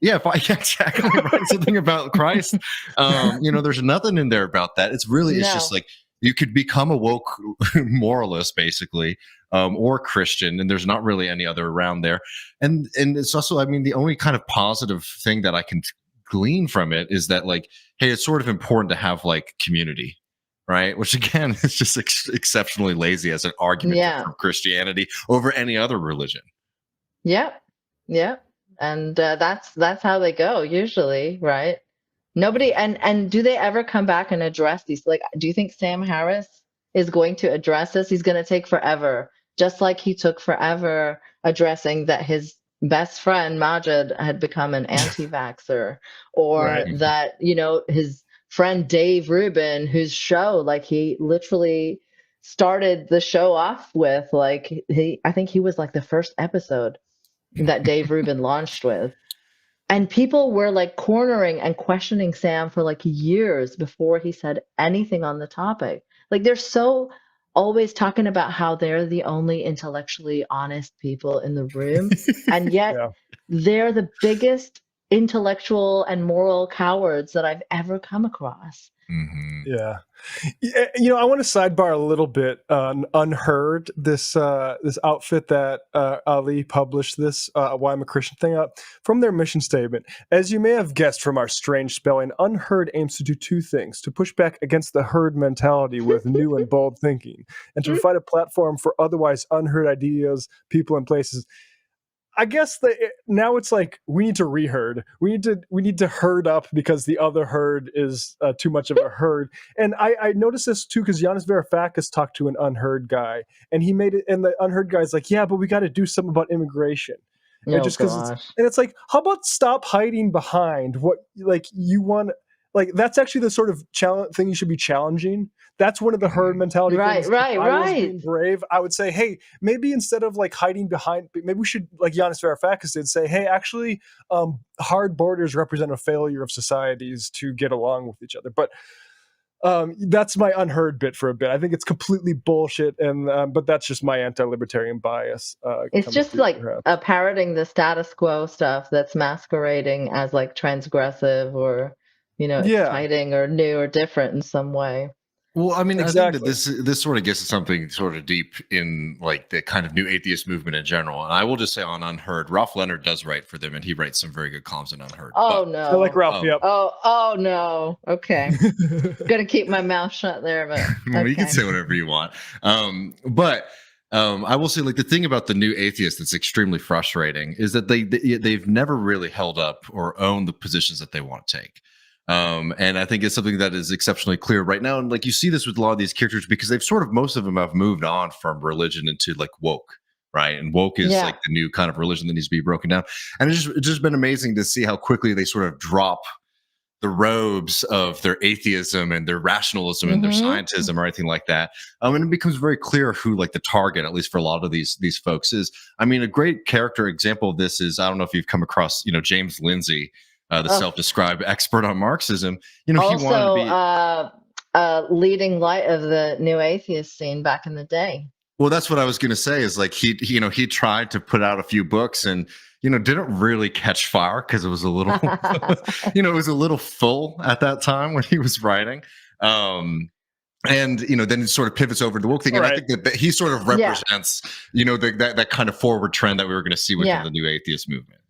Yeah, if I exactly write something about Christ, there's nothing in there about that. It's really, it's just like you could become a woke moralist, basically, or Christian, and there's not really any other around there. And it's also, I mean, the only kind of positive thing that I can glean from it is that, like, hey, it's sort of important to have like community, right? Which again is just exceptionally lazy as an argument for Christianity over any other religion. Yep. Yep. And that's how they go usually, right? Nobody, and do they ever come back and address these? Like, do you think Sam Harris is going to address this? He's going to take forever, just like he took forever addressing that his best friend Majid had become an anti-vaxxer, or that, you know, his friend Dave Rubin, whose show, like, he literally started the show off with, like, I think he was like the first episode that Dave Rubin launched with. And people were like cornering and questioning Sam for like years before he said anything on the topic. Like, they're so always talking about how they're the only intellectually honest people in the room. And yet they're the biggest intellectual and moral cowards that I've ever come across. Yeah. You know, I want to sidebar a little bit on Unheard, this outfit that Ali published this Why I'm a Christian thing up from their mission statement. As you may have guessed from our strange spelling, Unheard aims to do two things: to push back against the herd mentality with new and bold thinking, and to provide a platform for otherwise unheard ideas, people, and places. I guess now it's like we need to reherd. We need to herd up because the other herd is too much of a herd. And I noticed this too because Yanis Varoufakis talked to an unheard guy, and he made it. And the unheard guy's like, "Yeah, but we got to do something about immigration." And just because, it's like, how about stop hiding behind what like you want? Like, that's actually the sort of thing you should be challenging. That's one of the herd mentality things. If I was being brave, I would say, hey, maybe instead of like hiding behind, maybe we should, like Yanis Varoufakis did, say, hey, actually, hard borders represent a failure of societies to get along with each other. But that's my unheard bit for a bit. I think it's completely bullshit, and but that's just my anti-libertarian bias. It's just like parroting the status quo stuff that's masquerading as like transgressive or, you know, exciting or new or different in some way. Well, I mean, I think that this sort of gets to something sort of deep in like the kind of new atheist movement in general. And I will just say on Unheard, Ralph Leonard does write for them, and he writes some very good columns on Unheard. Oh, no. I like Ralph, yep. Oh, no. Okay. Gonna keep my mouth shut there, but well, you can say whatever you want. But I will say, like, the thing about the new atheist that's extremely frustrating is that they've never really held up or owned the positions that they want to take. And I think it's something that is exceptionally clear right now. And like, you see this with a lot of these characters because they've sort of, most of them have moved on from religion into like woke, right? And woke is like the new kind of religion that needs to be broken down. And it's just been amazing to see how quickly they sort of drop the robes of their atheism and their rationalism and their scientism or anything like that. And it becomes very clear who like the target, at least for a lot of these folks, is. I mean, a great character example of this is, I don't know if you've come across, you know, James Lindsay, the self-described expert on Marxism. You know, also, he wanted to be leading light of the new atheist scene back in the day. Well, that's what I was going to say. Is like he tried to put out a few books and didn't really catch fire because it was a little, it was a little full at that time when he was writing. And then it sort of pivots over to the woke thing, and I think that he sort of represents, that kind of forward trend that we were going to see within the new atheist movement.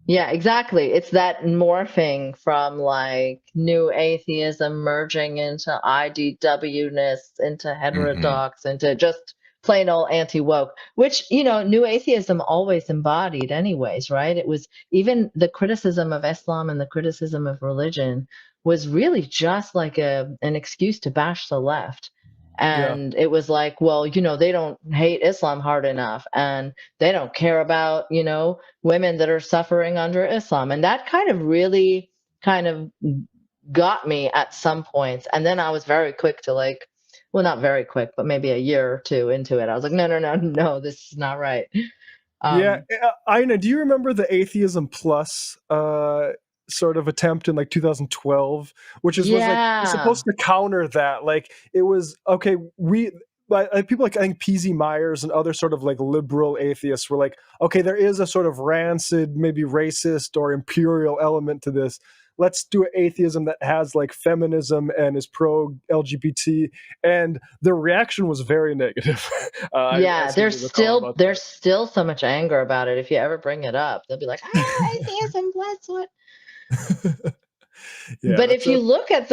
Yeah, exactly. It's that morphing from like new atheism merging into IDW-ness, into heterodox, into just plain old anti-woke, which, new atheism always embodied anyways, right? It was even the criticism of Islam and the criticism of religion was really just like an excuse to bash the left. And it was like, well, they don't hate Islam hard enough, and they don't care about, women that are suffering under Islam. And that kind of really got me at some points. And then I was very quick to like, well, not very quick, but maybe a year or two into it, I was like, no, this is not right. Eiynah, do you remember the Atheism Plus sort of attempt in like 2012, which was like supposed to counter that? Like, it was okay, people like I think P.Z. Myers and other sort of like liberal atheists were like, okay, there is a sort of rancid, maybe racist or imperial element to this. Let's do an atheism that has like feminism and is pro LGBT, and the reaction was very negative. Yeah, I seem to recall about there's that. still so much anger about it. If you ever bring it up, they'll be like, atheism, that's what. Yeah, But that's if you look at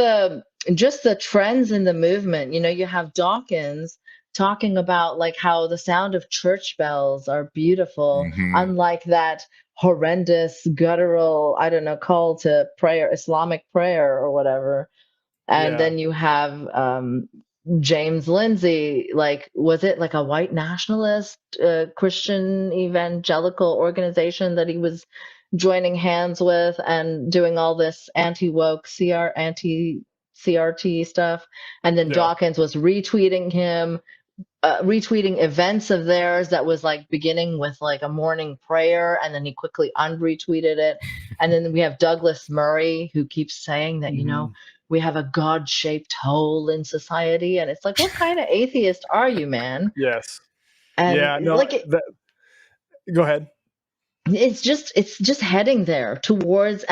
just the trends in the movement, you have Dawkins talking about like how the sound of church bells are beautiful, Mhm. unlike that horrendous guttural, I don't know, call to prayer, Islamic prayer or whatever. And Yeah. then you have James Lindsay, like, was it like a white nationalist Christian evangelical organization that he was joining hands with and doing all this anti-woke anti-CRT stuff? And then Yeah. Dawkins was retweeting him, retweeting events of theirs that was like beginning with like a morning prayer, and then he quickly unretweeted it. And then we have Douglas Murray, who keeps saying that, Mhm. we have a God-shaped hole in society. And it's like, what kind of atheist are you, man? Yes. And Yeah. No. like Go ahead. it's just heading there towards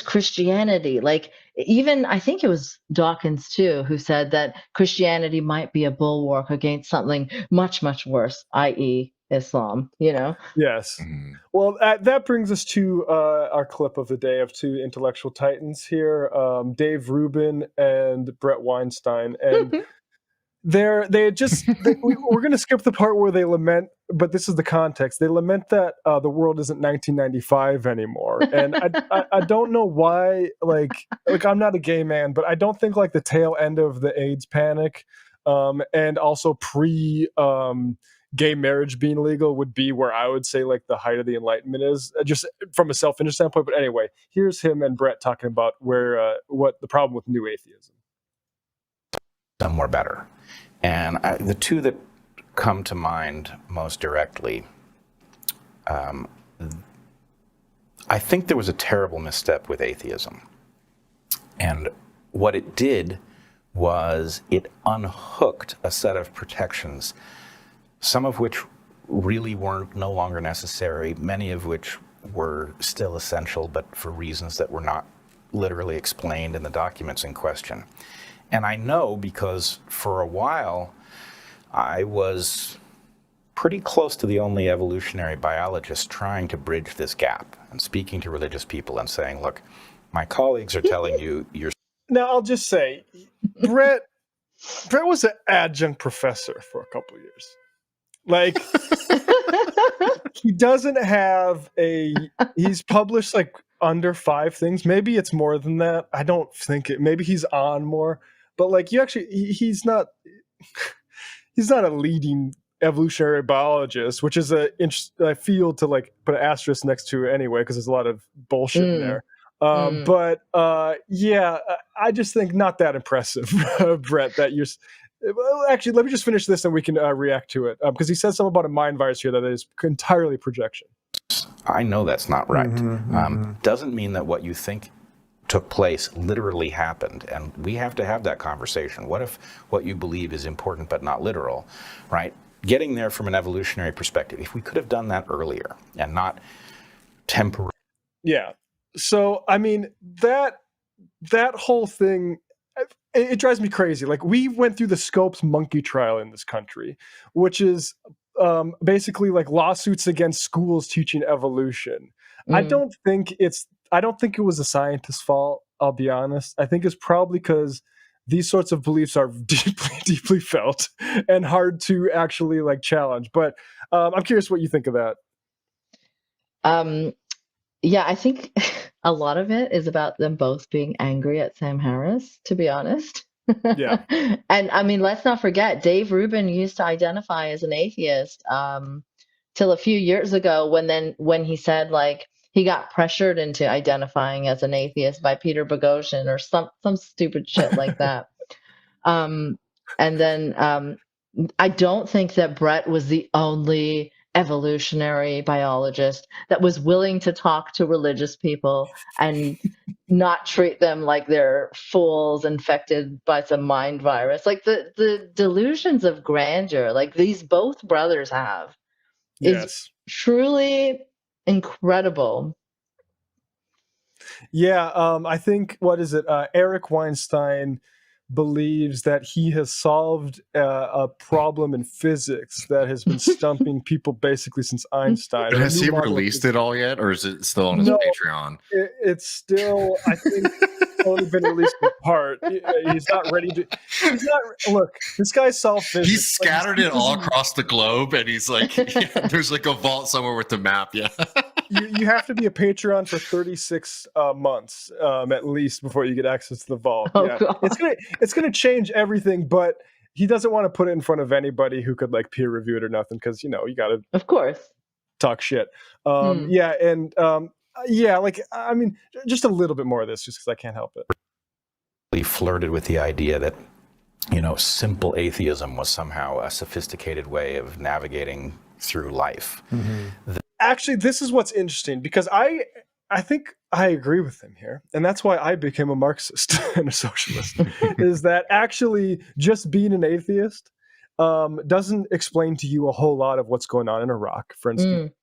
Christianity. Like, even I think it was Dawkins too who said that Christianity might be a bulwark against something much, much worse, i.e. Islam, Yes. Mhm. Well, that brings us to our clip of the day of two intellectual titans here, Dave Rubin and Brett Weinstein, and we're going to skip the part where they lament, but this is the context. They lament that the world isn't 1995 anymore, and I don't know why. Like I'm not a gay man, but I don't think like the tail end of the AIDS panic, and also gay marriage being legal would be where I would say like the height of the Enlightenment is, just from a self-interest standpoint. But anyway, here's him and Brett talking about what the problem with new atheism. Somewhere better. And the two that come to mind most directly, I think there was a terrible misstep with atheism. And what it did was it unhooked a set of protections, some of which really weren't no longer necessary, many of which were still essential, but for reasons that were not literally explained in the documents in question. And I know because for a while, I was pretty close to the only evolutionary biologist trying to bridge this gap and speaking to religious people and saying, look, my colleagues are telling you you're... Now, I'll just say, Brett was an adjunct professor for a couple of years. Like, he doesn't have he's published like under 5 things. Maybe it's more than that. I don't think maybe he's on more. But like he's not a leading evolutionary biologist, which is a field to like put an asterisk next to anyway, because there's a lot of bullshit in there. But yeah, I just think not that impressive, Brett, that you're... Well, actually, let me just finish this and we can react to it, because he says something about a mind virus here that is entirely projection. I know that's not right. Doesn't mean that what you think took place literally happened, and we have to have that conversation. What if what you believe is important but not literal, right? Getting there from an evolutionary perspective, if we could have done that earlier and not temporarily. Yeah. So, I mean, that whole thing, it drives me crazy. Like, we went through the Scopes monkey trial in this country, which is basically like lawsuits against schools teaching evolution. I don't think it was a scientist's fault, I'll be honest. I think it's probably because these sorts of beliefs are deeply, deeply felt and hard to actually like challenge. But I'm curious what you think of that. Yeah, I think a lot of it is about them both being angry at Sam Harris, to be honest. Yeah. And I mean, let's not forget, Dave Rubin used to identify as an atheist till a few years ago, when he said like he got pressured into identifying as an atheist by Peter Boghossian or some stupid shit like that. And then I don't think that Brett was the only evolutionary biologist that was willing to talk to religious people and not treat them like they're fools infected by some mind virus. Like the delusions of grandeur, like these both brothers have, is Yes. truly incredible. Yeah, I think what is it? Eric Weinstein believes that he has solved a problem in physics that has been stumping people basically since Einstein. But A has new he model of released physics. it all yet, or is it still on his No. Patreon? It's still, I think, only been released in part. He's not ready to. He's not. Look, this guy solved physics. He's scattered it all across the globe, and he's like, yeah, there's like a vault somewhere with the map. Yeah. You have to be a Patreon for 36 months at least before you get access to the vault. Oh, yeah. God. It's gonna change everything, but he doesn't want to put it in front of anybody who could like peer review it or nothing, because you gotta Of course. talk shit. Yeah, and yeah, like I mean, just a little bit more of this, just because I can't help it. He flirted with the idea that simple atheism was somehow a sophisticated way of navigating through life. Actually, this is what's interesting, because I think I agree with him here, and that's why I became a Marxist and a socialist. Is that actually just being an atheist doesn't explain to you a whole lot of what's going on in Iraq, for instance,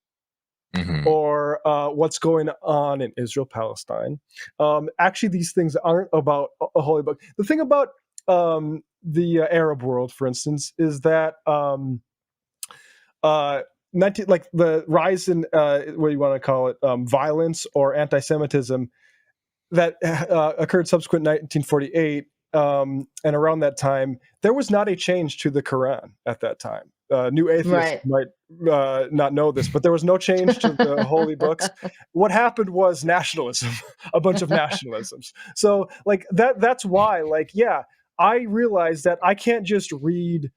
or what's going on in Israel, Palestine. Actually, these things aren't about a holy book. The thing about the Arab world, for instance, is that like the rise in what do you want to call it, violence or anti-Semitism that occurred subsequent 1948, and around that time, there was not a change to the Quran at that time. New atheists might not know this, but there was no change to the holy books. What happened was nationalism, a bunch of nationalisms. So like that's why, like, yeah, I realized that I can't just read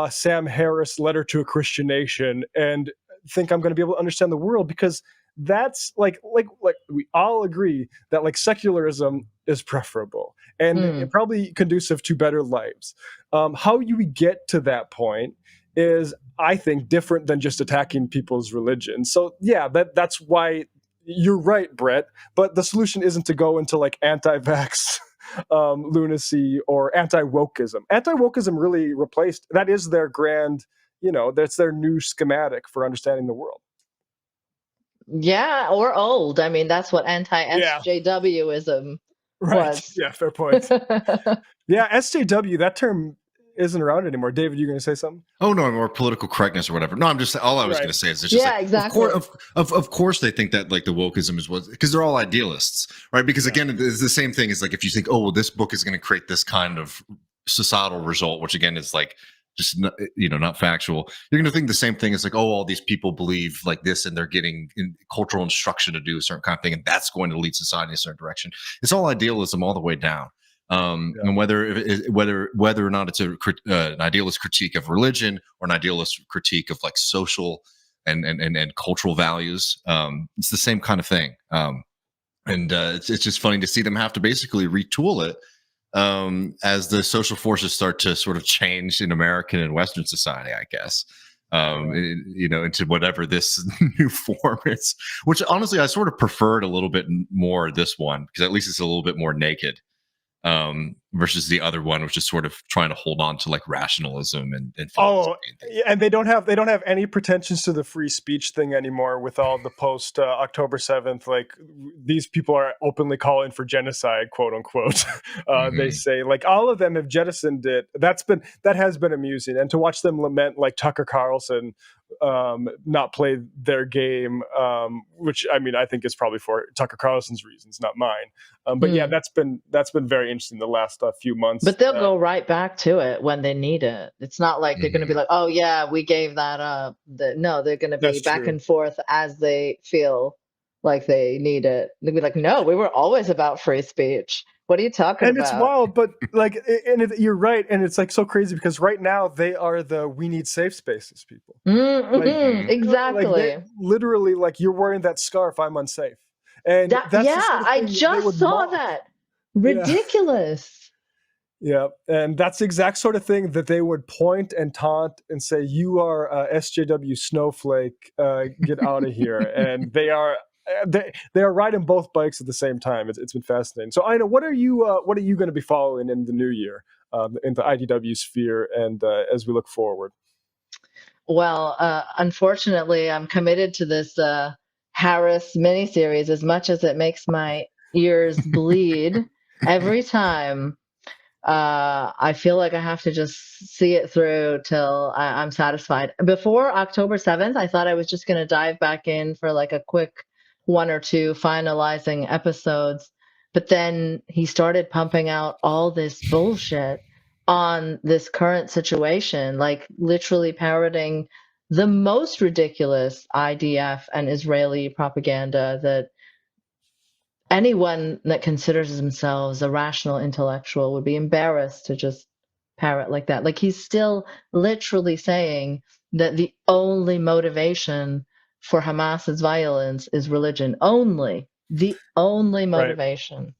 Sam Harris' Letter to a Christian Nation and think I'm going to be able to understand the world, because that's like we all agree that like secularism is preferable and probably conducive to better lives. How you get to that point is, I think, different than just attacking people's religion. So yeah, that's why you're right, Brett. But the solution isn't to go into like anti-vax lunacy or anti-wokeism. Anti-wokeism really replaced, that is their grand, that's their new schematic for understanding the world. Yeah, or old. I mean, that's what anti-SJWism was. Yeah, fair point. Yeah, SJW, that term isn't around anymore. David, you going to say something? Oh no, more political correctness or whatever. No, I'm just all I was going to say is it's just exactly. Of course they think that like the wokeism is what, because they're all idealists, right? Because again, it's the same thing as like if you think, oh well, this book is going to create this kind of societal result, which again is like just not factual. You're going to think the same thing as like, oh, all these people believe like this and they're getting cultural instruction to do a certain kind of thing, and that's going to lead society in a certain direction. It's all idealism all the way down. And whether or not it's an idealist critique of religion or an idealist critique of like social and cultural values, it's the same kind of thing. It's just funny to see them have to basically retool it as the social forces start to sort of change in American and Western society, I guess. Into whatever this new form is, which honestly I sort of preferred a little bit more this one, because at least it's a little bit more naked. Versus the other one, which is sort of trying to hold on to like rationalism and and they don't have any pretensions to the free speech thing anymore with all the post October 7th. Like these people are openly calling for genocide, quote unquote. They say like all of them have jettisoned it. That has been amusing, and to watch them lament like Tucker Carlson not play their game, which I mean I think is probably for Tucker Carlson's reasons, not mine. But yeah, that's been very interesting the last few months. But they'll go right back to it when they need it. It's not like they're going to be like, oh yeah, we gave that up. No, they're going to be back and forth as they feel like they need it. They'll be like, no, we were always about free speech. What are you talking about? And it's wild, but like, you're right, and it's like so crazy because right now they are the we need safe spaces people. Exactly. Like literally, like you're wearing that scarf, I'm unsafe. And that's I just saw that. Ridiculous. Yeah, and that's the exact sort of thing that they would point and taunt and say, "You are a SJW snowflake. Get out of here!" And they are riding both bikes at the same time. It's been fascinating. So, Eiynah, what are you going to be following in the new year, in the IDW sphere, and as we look forward? Well, unfortunately, I'm committed to this Harris miniseries as much as it makes my ears bleed every time. I feel like I have to just see it through till I'm satisfied. Before October 7th, I thought I was just going to dive back in for like a quick 1 or 2 finalizing episodes. But then he started pumping out all this bullshit on this current situation, like literally parroting the most ridiculous IDF and Israeli propaganda that anyone that considers themselves a rational intellectual would be embarrassed to just parrot like that. Like he's still literally saying that the only motivation for Hamas's violence is religion. Only. The only motivation.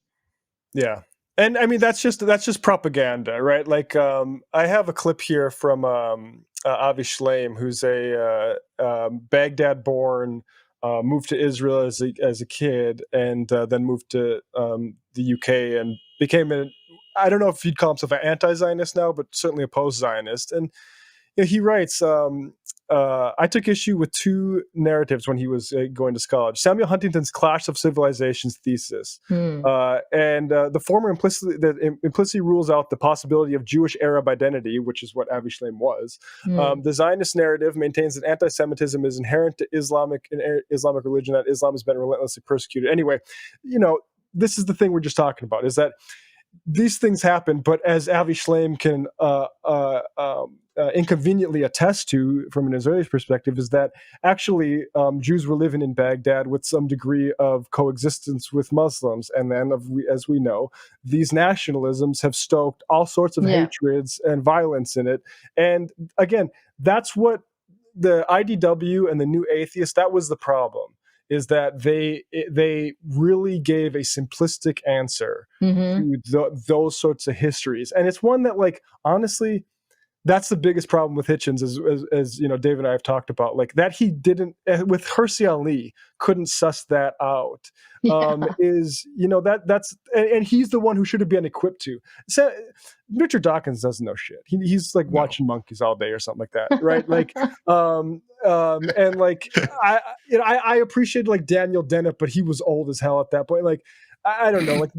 Right. Yeah. And I mean, that's just propaganda, right? Like, I have a clip here from Avi Shlaim, who's a Baghdad-born, moved to Israel as a kid, and then moved to the UK and became I don't know if he'd call himself an anti-Zionist now, but certainly a post-Zionist. And he writes, I took issue with 2 narratives when he was going to college. Samuel Huntington's Clash of Civilizations thesis. And the former implicitly rules out the possibility of Jewish Arab identity, which is what Avi Shlaim was. The Zionist narrative maintains that anti-Semitism is inherent to Islamic religion, that Islam has been relentlessly persecuted. Anyway, this is the thing we're just talking about, is that these things happen, but as Avi Shlaim can inconveniently attest to from an Israeli perspective, is that actually Jews were living in Baghdad with some degree of coexistence with Muslims. And then, as we know, these nationalisms have stoked all sorts of hatreds and violence in it. And again, that's what the IDW and the New Atheist, that was the problem, is that they really gave a simplistic answer to those sorts of histories. And it's one that, like, honestly, that's the biggest problem with Hitchens, as Dave and I have talked about, like that he didn't, with Hersey Ali, couldn't suss that out. That's and he's the one who should have been equipped to. So Richard Dawkins doesn't know shit. He's like watching monkeys all day or something like that, right? Like, and like I appreciate like Daniel Dennett, but he was old as hell at that point. Like, I don't know, like.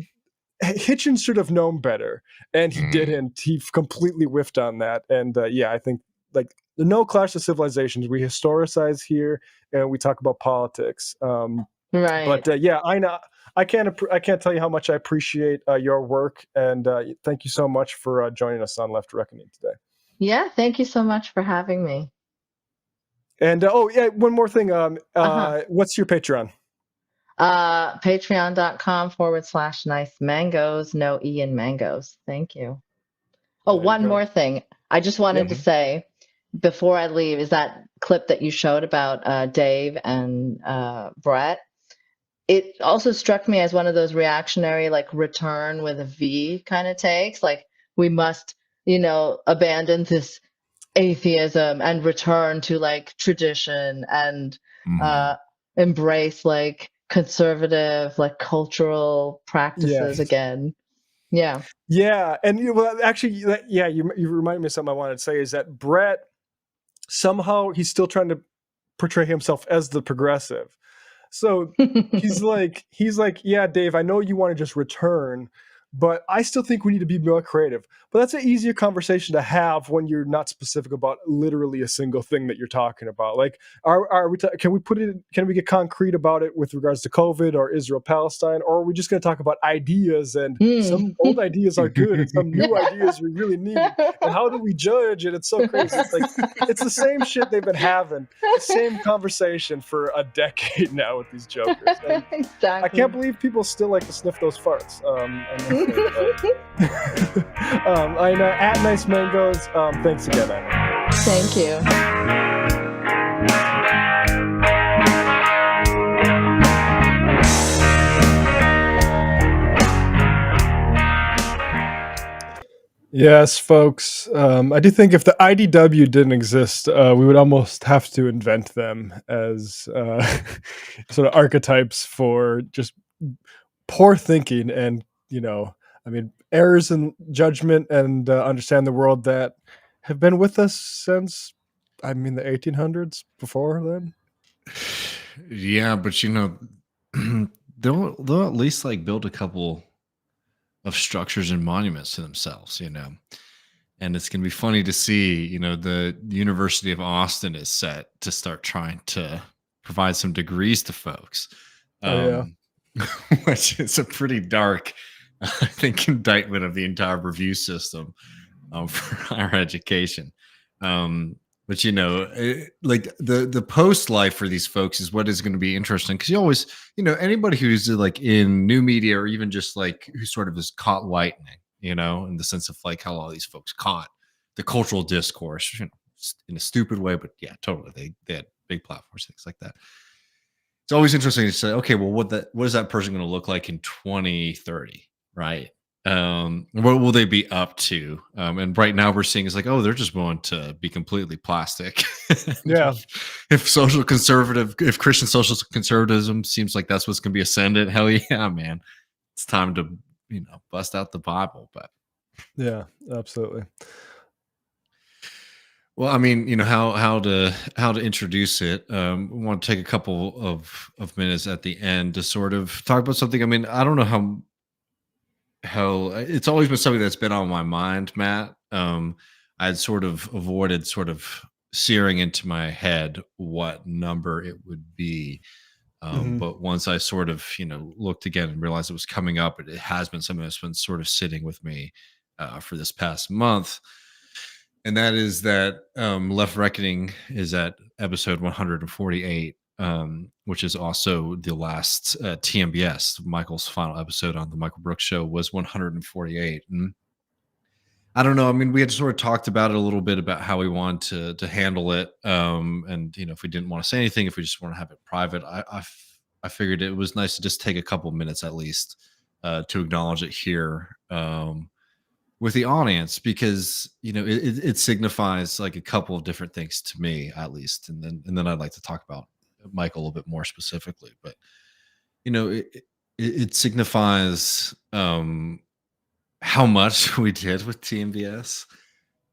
Hitchens should have known better, and he didn't. He completely whiffed on that. And I think like the no Clash of Civilizations, we historicize here and we talk about politics. Right. But Eiynah, I can't tell you how much I appreciate your work, and thank you so much for joining us on Left Reckoning today. Yeah, thank you so much for having me. And one more thing. What's your Patreon? Patreon.com/nice mangoes, no E in mangoes. Thank you. Oh, one more thing. I just wanted to say before I leave is that clip that you showed about Dave and Brett. It also struck me as one of those reactionary, like return with a V kind of takes. Like we must, abandon this atheism and return to like tradition and embrace like conservative, like cultural practices again. And actually, you reminded me of something I wanted to say, is that Brett, somehow he's still trying to portray himself as the progressive. So he's like, yeah, Dave, I know you want to just return, but I still think we need to be more creative. But that's an easier conversation to have when you're not specific about literally a single thing that you're talking about. Like, can we get concrete about it with regards to COVID or Israel-Palestine, or are we just going to talk about ideas, and some old ideas are good and some new ideas we really need? And how do we judge it? It's so crazy. It's like, it's the same shit they've been having, the same conversation for a decade now with these jokers. And exactly. I can't believe people still like to sniff those farts. Eiynah, at Nice Mangoes, thanks again, Eiynah. Thank you. Yes, folks. I do think if the IDW didn't exist, we would almost have to invent them as sort of archetypes for just poor thinking and, I mean, errors in judgment and understand the world that have been with us since, I mean, the 1800s before then. Yeah, but they'll at least like build a couple of structures and monuments to themselves, and it's gonna be funny to see, the University of Austin is set to start trying to provide some degrees to folks, Oh, yeah. um, which is a pretty dark, I think, indictment of the entire review system for higher education. But like the post life for these folks is what is going to be interesting, because you always, anybody who's like in new media or even just like who sort of is caught lightning, in the sense of like how all these folks caught the cultural discourse, in a stupid way, but yeah, totally. They had big platforms, things like that. It's always interesting to say, okay, well, what is that person going to look like in 2030, right? What will they be up to? And right now we're seeing is like, oh, they're just going to be completely plastic. Yeah. If Christian social conservatism seems like that's what's going to be ascendant, hell yeah, man, it's time to bust out the Bible. But Yeah, absolutely. well, I mean, how to introduce it. We want to take a couple of minutes at the end to sort of talk about something. I mean, I don't know how it's always been something that's been on my mind, Matt. I'd sort of avoided sort of searing into my head what number it would be. Mhm. But once I sort of, looked again and realized it was coming up, it has been something that's been sort of sitting with me for this past month. And that is that Left Reckoning is at episode 148, which is also the last TMBS. Michael's final episode on the Michael Brooks Show was 148. And I don't know. I mean, we had sort of talked about it a little bit about how we wanted to handle it. And, if we didn't want to say anything, if we just want to have it private, I figured it was nice to just take a couple minutes at least to acknowledge it here. With the audience, because it signifies like a couple of different things to me, at least, and then I'd like to talk about Michael a little bit more specifically. But it signifies how much we did with TMBS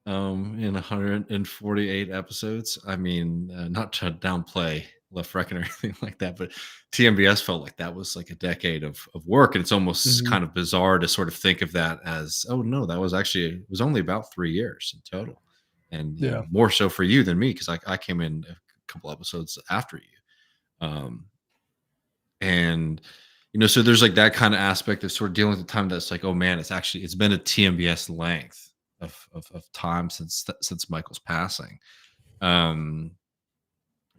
in 148 episodes. I mean, not to downplay Left Reckon or anything like that, but TMBS felt like that was like a decade of work, and it's almost Mhm. kind of bizarre to sort of think of that as, oh no, that was actually, it was only about 3 years in total, and Yeah. more so for you than me, because I came in a couple episodes after you, and so there's like that kind of aspect of sort of dealing with the time that's like, oh man, it's been a TMBS length of time since Michael's passing.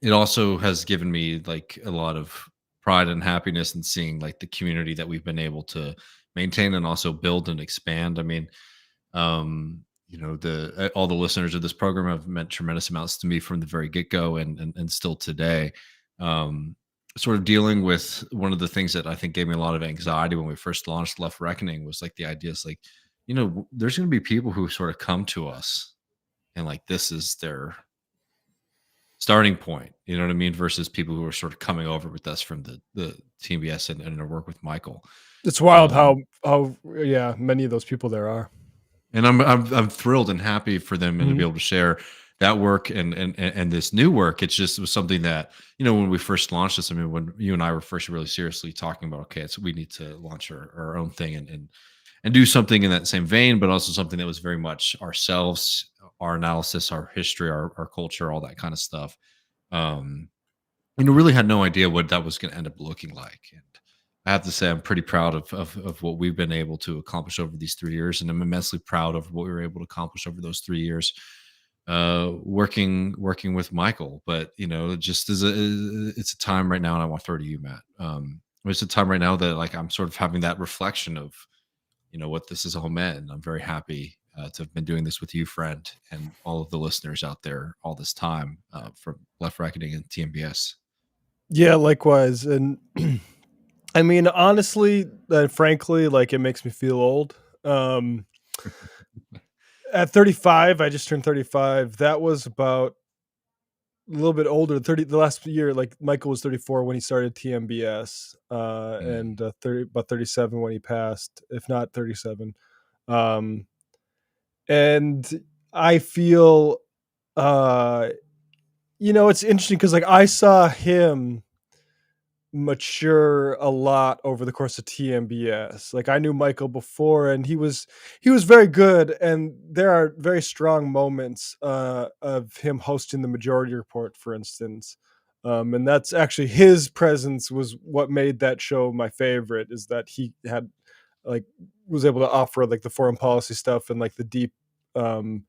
It also has given me like a lot of pride and happiness in seeing like the community that we've been able to maintain and also build and expand. I mean, the all the listeners of this program have meant tremendous amounts to me from the very get-go, and still today. Sort of dealing with one of the things that I think gave me a lot of anxiety when we first launched Left Reckoning was like the idea is like, there's going to be people who sort of come to us and like this is their starting point, you know what I mean, versus people who are sort of coming over with us from the TBS and our work with Michael. It's wild Um, how yeah, many of those people there are. and I'm thrilled and happy for them and to be Mhm. able to share that work and this new work. It was something that when we first launched this. I mean, when you and I were first really seriously talking about, okay, so we need to launch our own thing and do something in that same vein, but also something that was very much ourselves, our analysis, our history, our culture, all that kind of stuff. Um, really had no idea what that was going to end up looking like. And I have to say, I'm pretty proud of what we've been able to accomplish over these 3 years, and I'm immensely proud of what we were able to accomplish over those 3 years, working with Michael. But just it's a time right now, and I want to throw to you, Matt. It's a time right now that like I'm sort of having that reflection of what this has all meant, and I'm very happy to have been doing this with you, friend, and all of the listeners out there all this time, from Left Reckoning and TMBS. Yeah, likewise. And I mean, honestly, frankly, like it makes me feel old. Um, At 35, I just turned 35. That was about a little bit older. The last year, like Michael was 34 when he started TMBS, and 37 when he passed, if not 37. Um, and I feel, it's interesting because like I saw him mature a lot over the course of TMBS. Like I knew Michael before and he was very good, and there are very strong moments of him hosting the Majority Report, for instance. And that's actually his presence was what made that show my favorite, is that he had like was able to offer like the foreign policy stuff and like the deep sort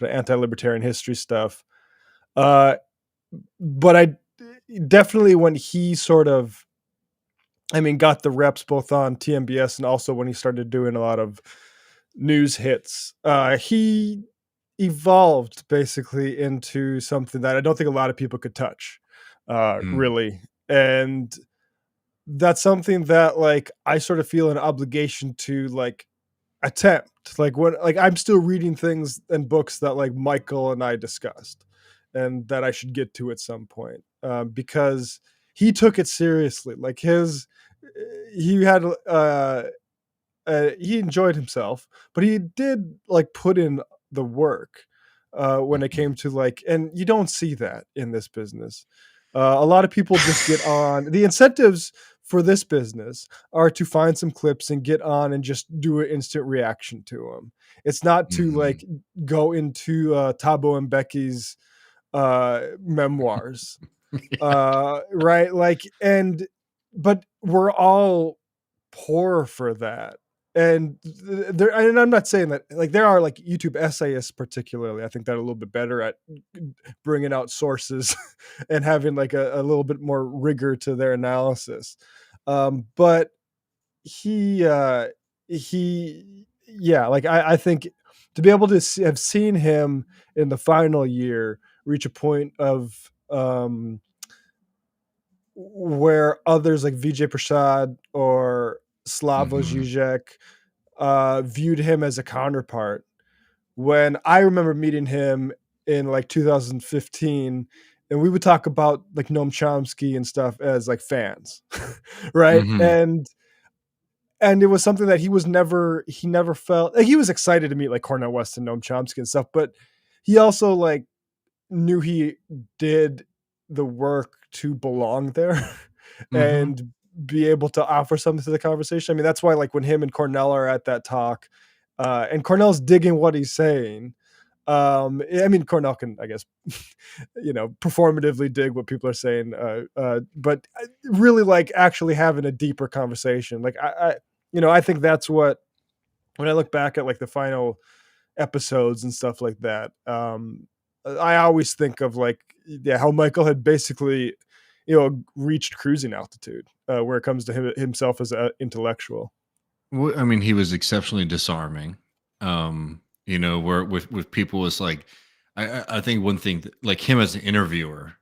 of anti-libertarian history stuff. Uh but I definitely when he sort of got the reps both on TMBS and also when he started doing a lot of news hits, he evolved basically into something that I don't think a lot of people could touch, Mm. really. And that's something that like I sort of feel an obligation to like attempt. Like when like I'm still reading things and books that like Michael and I discussed and that I should get to at some point, because he took it seriously. Like he had he enjoyed himself, but he did like put in the work when it Mhm. came to like, and you don't see that in this business. A lot of people just get on. The incentives for this business are to find some clips and get on and just do an instant reaction to them. It's not to Mhm. like go into Tabo and Becky's memoirs, Yeah. right? Like, but we're all poor for that. And there, and I'm not saying that like there are like YouTube essayists, particularly, I think that are a little bit better at bringing out sources and having like a little bit more rigor to their analysis. But he, yeah, like I think to be able to have seen him in the final year reach a point of where others like Vijay Prasad or Slavoj Mhm. Žižek viewed him as a counterpart. When I remember meeting him in like 2015, and we would talk about like Noam Chomsky and stuff as like fans, right? Mhm. And it was something that he never felt like he was excited to meet like Cornel West and Noam Chomsky and stuff, but he also like knew he did the work to belong there Mhm. and be able to offer something to the conversation. I mean, that's why like when him and Cornell are at that talk, and Cornell's digging what he's saying. I mean, Cornell can, I guess, performatively dig what people are saying, but really like actually having a deeper conversation. Like I think that's what when I look back at like the final episodes and stuff like that. I always think of like, yeah, how Michael had basically, reached cruising altitude where it comes to himself as an intellectual. I mean, he was exceptionally disarming. Where with people was like, I think one thing that, like him as an interviewer,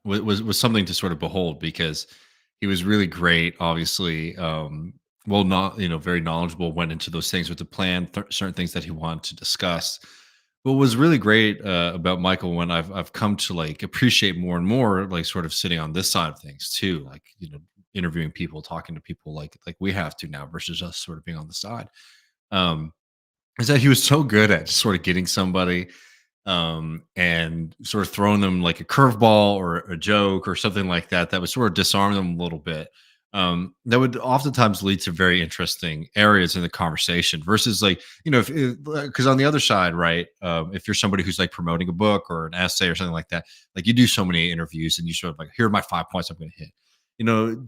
was something to sort of behold because he was really great. Obviously, well, not very knowledgeable. Went into those things with the plan, certain things that he wanted to discuss. What was really great about Michael, when I've come to like appreciate more and more, like sort of sitting on this side of things too, like interviewing people, talking to people like we have to now versus us sort of being on the side. Um, is that he was so good at just sort of getting somebody and sort of throwing them like a curveball or a joke or something like that that would sort of disarm them a little bit. That would oftentimes lead to very interesting areas in the conversation versus like, if because on the other side, right, if you're somebody who's like promoting a book or an essay or something like that, like you do so many interviews and you sort of like, here are my 5 points I'm going to hit.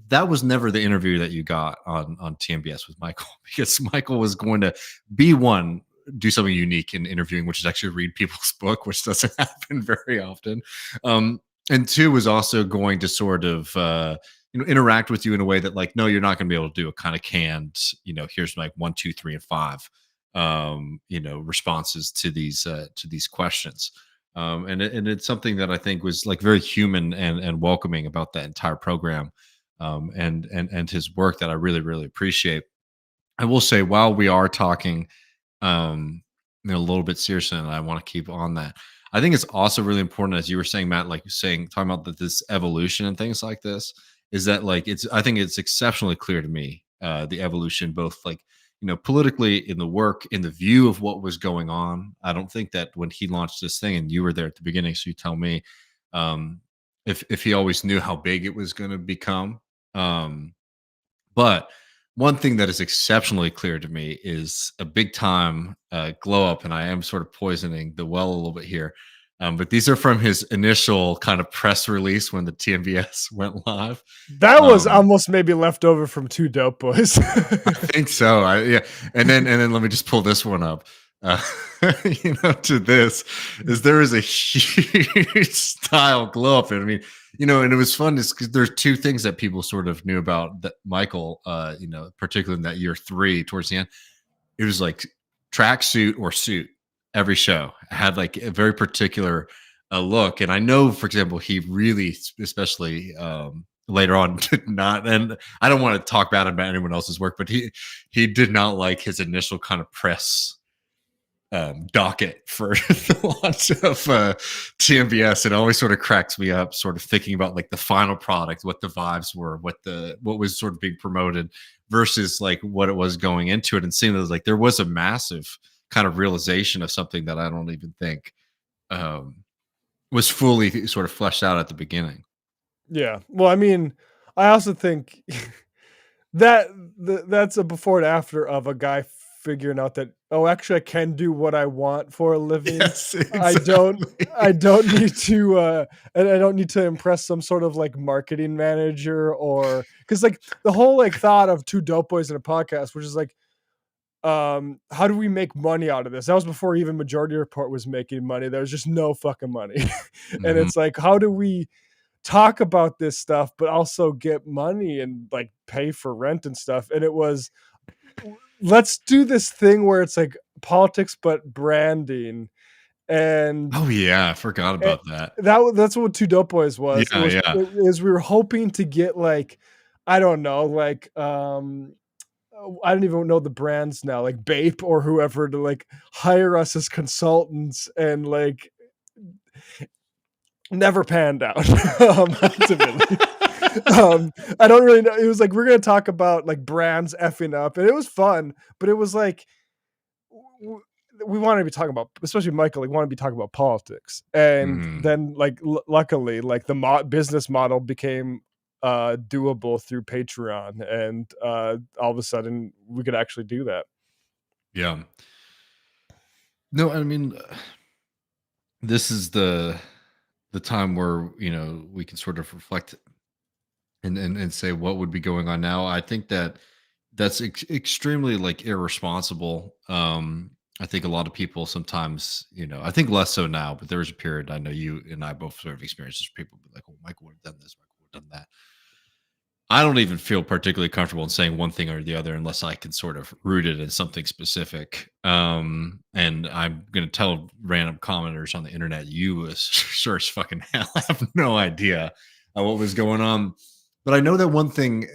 That was never the interview that you got on TMBS with Michael because Michael was going to be one, do something unique in interviewing, which is actually read people's book, which doesn't happen very often. And two was also going to sort of interact with you in a way that like, no, you're not going to be able to do a kind of canned, here's like 1, 2, 3, and 5, responses to these questions. And it's something that I think was like very human and welcoming about that entire program, and his work that I really really appreciate. I will say while we are talking, um, a little bit seriously, and I want to keep on that. I think it's also really important, as you were saying, Matt, like talking about this evolution and things like this, is that like I think it's exceptionally clear to me, the evolution, both like, politically, in the work, in the view of what was going on. I don't think that when he launched this thing, and you were there at the beginning, so you tell me, if he always knew how big it was going to become. But one thing that is exceptionally clear to me is a big time glow up, and I am sort of poisoning the well a little bit here. But these are from his initial kind of press release when the TMBS went live. That was almost maybe left over from Two Dope Boys. I think so. Yeah. And then let me just pull this one up. To this is there is a huge style glow up. And I mean, and it was fun because there's two things that people sort of knew about that Michael, particularly in that year 3 towards the end. It was like tracksuit or suit. Every show had like a very particular look. And I know, for example, he really, especially later on, did not, and I don't want to talk bad about anyone else's work, but he did not like his initial kind of press docket for the launch of TMBS. It always sort of cracks me up, sort of thinking about like the final product, what the vibes were, what was sort of being promoted versus like what it was going into it, and seeing that like there was a massive kind of realization of something that I don't even think was fully sort of fleshed out at the beginning. Yeah. Well, I mean, I also think that's a before and after of a guy figuring out that, oh, actually I can do what I want for a living. Yes, exactly. I don't need to and I don't need to impress some sort of like marketing manager, or because like the whole like thought of Two Dope Boys in a podcast, which is like, how do we make money out of this? That was before even Majority Report was making money. There was just no fucking money. And it's like, how do we talk about this stuff, but also get money and like pay for rent and stuff? And it was, let's do this thing where it's like politics, but branding. And oh yeah, I forgot about that. That's what Two Dope Boys was. We were hoping to get like, I don't know, like, I don't even know the brands now, like Bape or whoever, to like hire us as consultants, and like never panned out. Ultimately. I don't really know. It was like, we're going to talk about like brands effing up, and it was fun, but it was like, we wanted to be talking about, especially Michael, like wanted to be talking about politics. And then like, luckily, like the business model became doable through Patreon, and all of a sudden we could actually do that. Yeah. No, I mean, this is the time where we can sort of reflect and say what would be going on now. I think that's extremely like irresponsible. I think a lot of people sometimes, I think less so now, but there was a period, I know you and I both sort of experienced this, people be like, oh, Michael would have done this, Michael would have done that. I don't even feel particularly comfortable in saying one thing or the other unless I can sort of root it in something specific. And I'm going to tell random commenters on the internet, you as sure as fucking hell have no idea what was going on. But I know that one thing,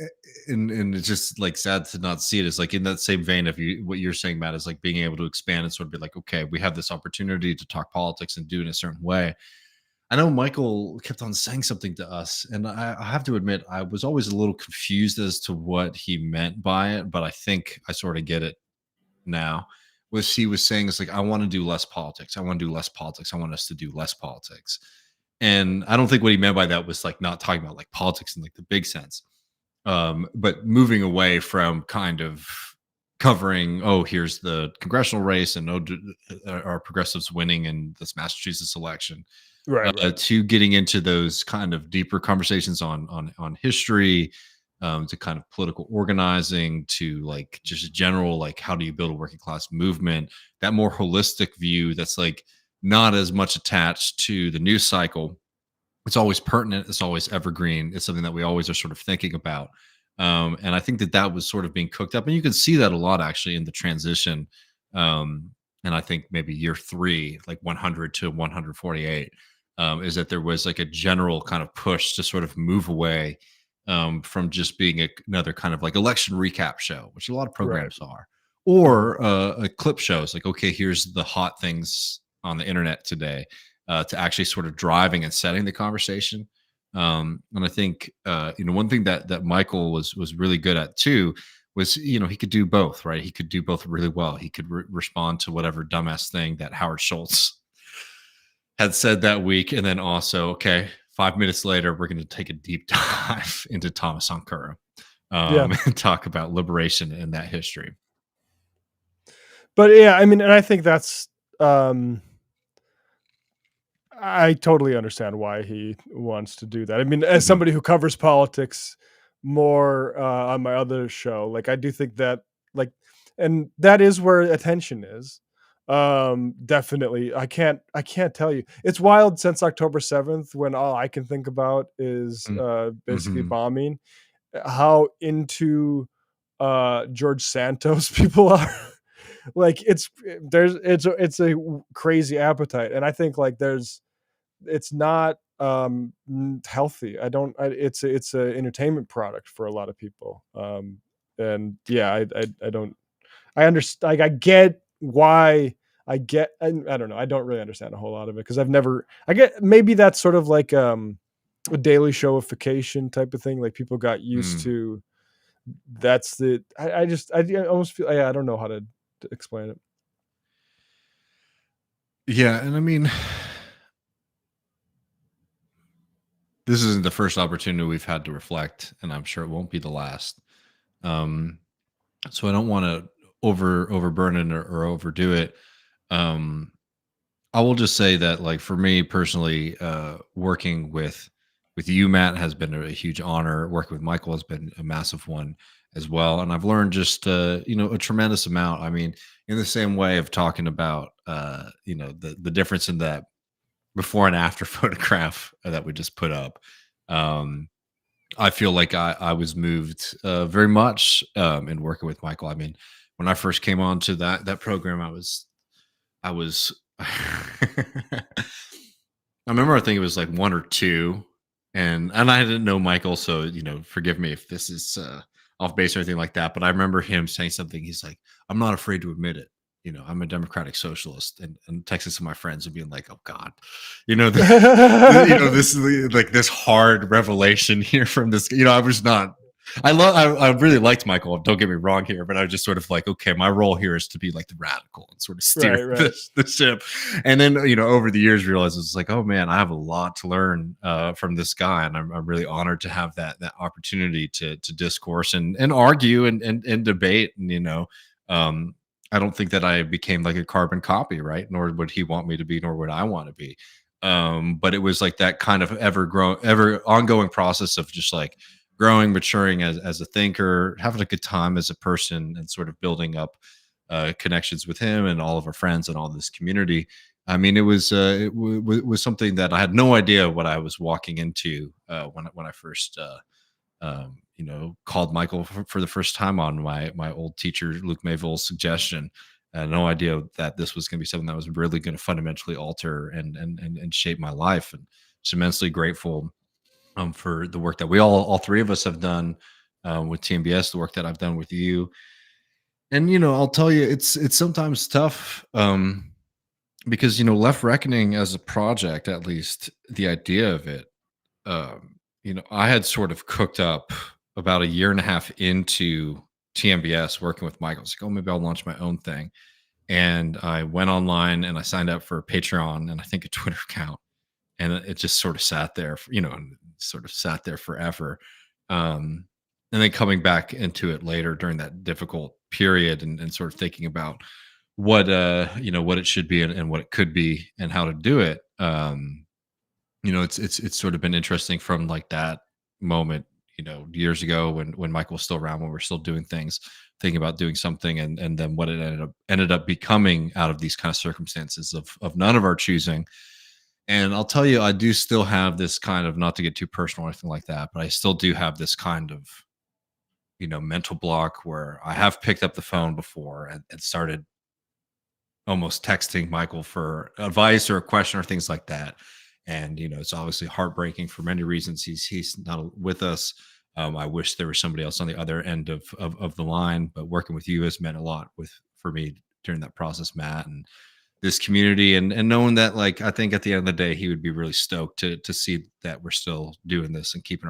and it's just like sad to not see it, is like in that same vein of what you're saying, Matt, is like being able to expand and sort of be like, okay, we have this opportunity to talk politics and do it in a certain way. I know Michael kept on saying something to us, and I have to admit, I was always a little confused as to what he meant by it, but I think I sort of get it now. What he was saying is like, I want to do less politics. I want to do less politics. I want us to do less politics. And I don't think what he meant by that was like not talking about like politics in like the big sense, but moving away from kind of covering, oh, here's the congressional race, and oh, are progressives winning in this Massachusetts election. Right. To getting into those kind of deeper conversations on history, to kind of political organizing, to like just general, like how do you build a working class movement, that more holistic view that's like not as much attached to the news cycle. It's always pertinent. It's always evergreen. It's something that we always are sort of thinking about. And I think that was sort of being cooked up, and you can see that a lot actually in the transition. And I think maybe year 3, like 100 to 148, is that there was like a general kind of push to sort of move away from just being another kind of like election recap show, which a lot of programs are, or a clip shows like, okay, here's the hot things on the internet today, to actually sort of driving and setting the conversation. And I think one thing that Michael was really good at too was, he could do both, right? He could do both really well. He could respond to whatever dumbass thing that Howard Schultz had said that week, and then also, okay, 5 minutes later, we're going to take a deep dive into Thomas Sankara, and talk about liberation and that history. But yeah, I mean, and I think that's, I totally understand why he wants to do that. I mean, as somebody who covers politics more on my other show, like I do think that, like, and that is where attention is. Definitely. I can't tell you. It's wild since October 7th, when all I can think about is basically bombing, how into George Santos people are. Like it's a crazy appetite, and I think like it's not healthy. It's a entertainment product for a lot of people. And yeah, I don't, I understand, like I get why, I don't know, I don't really understand a whole lot of it, because I get, maybe that's sort of like a Daily Showification type of thing, like people got used to. That's the, I almost feel, I don't know how to explain it. Yeah, and I mean, this isn't the first opportunity we've had to reflect, and I'm sure it won't be the last. So I don't want to overburden it or overdo it. I will just say that, like, for me personally, working with you, Matt, has been a huge honor. Working with Michael has been a massive one as well, and I've learned just a tremendous amount. I mean, in the same way of talking about the difference in that before and after photograph that we just put up. I feel like I was moved very much in working with Michael. I mean, when I first came on to that program, I was I remember, I think it was like 1 or 2, and I didn't know Michael, so forgive me if this is off base or anything like that. But I remember him saying something. He's like, "I'm not afraid to admit it. I'm a democratic socialist," and texting some of my friends and being like, "Oh God, this is like this hard revelation here from this." I was not. I really liked Michael. Don't get me wrong here, but I was just sort of like, okay, my role here is to be like the radical and sort of steer the ship. And then over the years, realized it's like, oh man, I have a lot to learn from this guy, and I'm really honored to have that opportunity to discourse and argue and debate. And I don't think that I became like a carbon copy, right? Nor would he want me to be, nor would I want to be. But it was like that kind of ever ongoing process of just like growing, maturing as a thinker, having a good time as a person, and sort of building up connections with him and all of our friends and all this community. I mean, it was something that I had no idea what I was walking into when I first called Michael for the first time on my old teacher Luke Mayville's suggestion. I had no idea that this was going to be something that was really going to fundamentally alter and shape my life. And just immensely grateful for the work that we all three of us have done with TMBS, the work that I've done with you. And I'll tell you, it's sometimes tough because Left Reckoning as a project, at least the idea of it, I had sort of cooked up about 1.5 years into TMBS, working with Michael. I was like, oh, maybe I'll launch my own thing. And I went online and I signed up for a Patreon and I think a Twitter account. And it just sort of sat there, forever. And then coming back into it later during that difficult period and sort of thinking about what it should be and what it could be and how to do it. It's sort of been interesting from like that moment, years ago when Michael was still around, when we're still doing things, thinking about doing something, and then what it ended up becoming out of these kind of circumstances of none of our choosing. And I'll tell you, I do still have this kind of, not to get too personal or anything like that, but I still do have this kind of, mental block where I have picked up the phone before and started almost texting Michael for advice or a question or things like that. And, it's obviously heartbreaking for many reasons. He's not with us. I wish there was somebody else on the other end of the line, but working with you has meant a lot for me during that process, Matt, and this community, and knowing that, like, I think at the end of the day, he would be really stoked to see that we're still doing this and keeping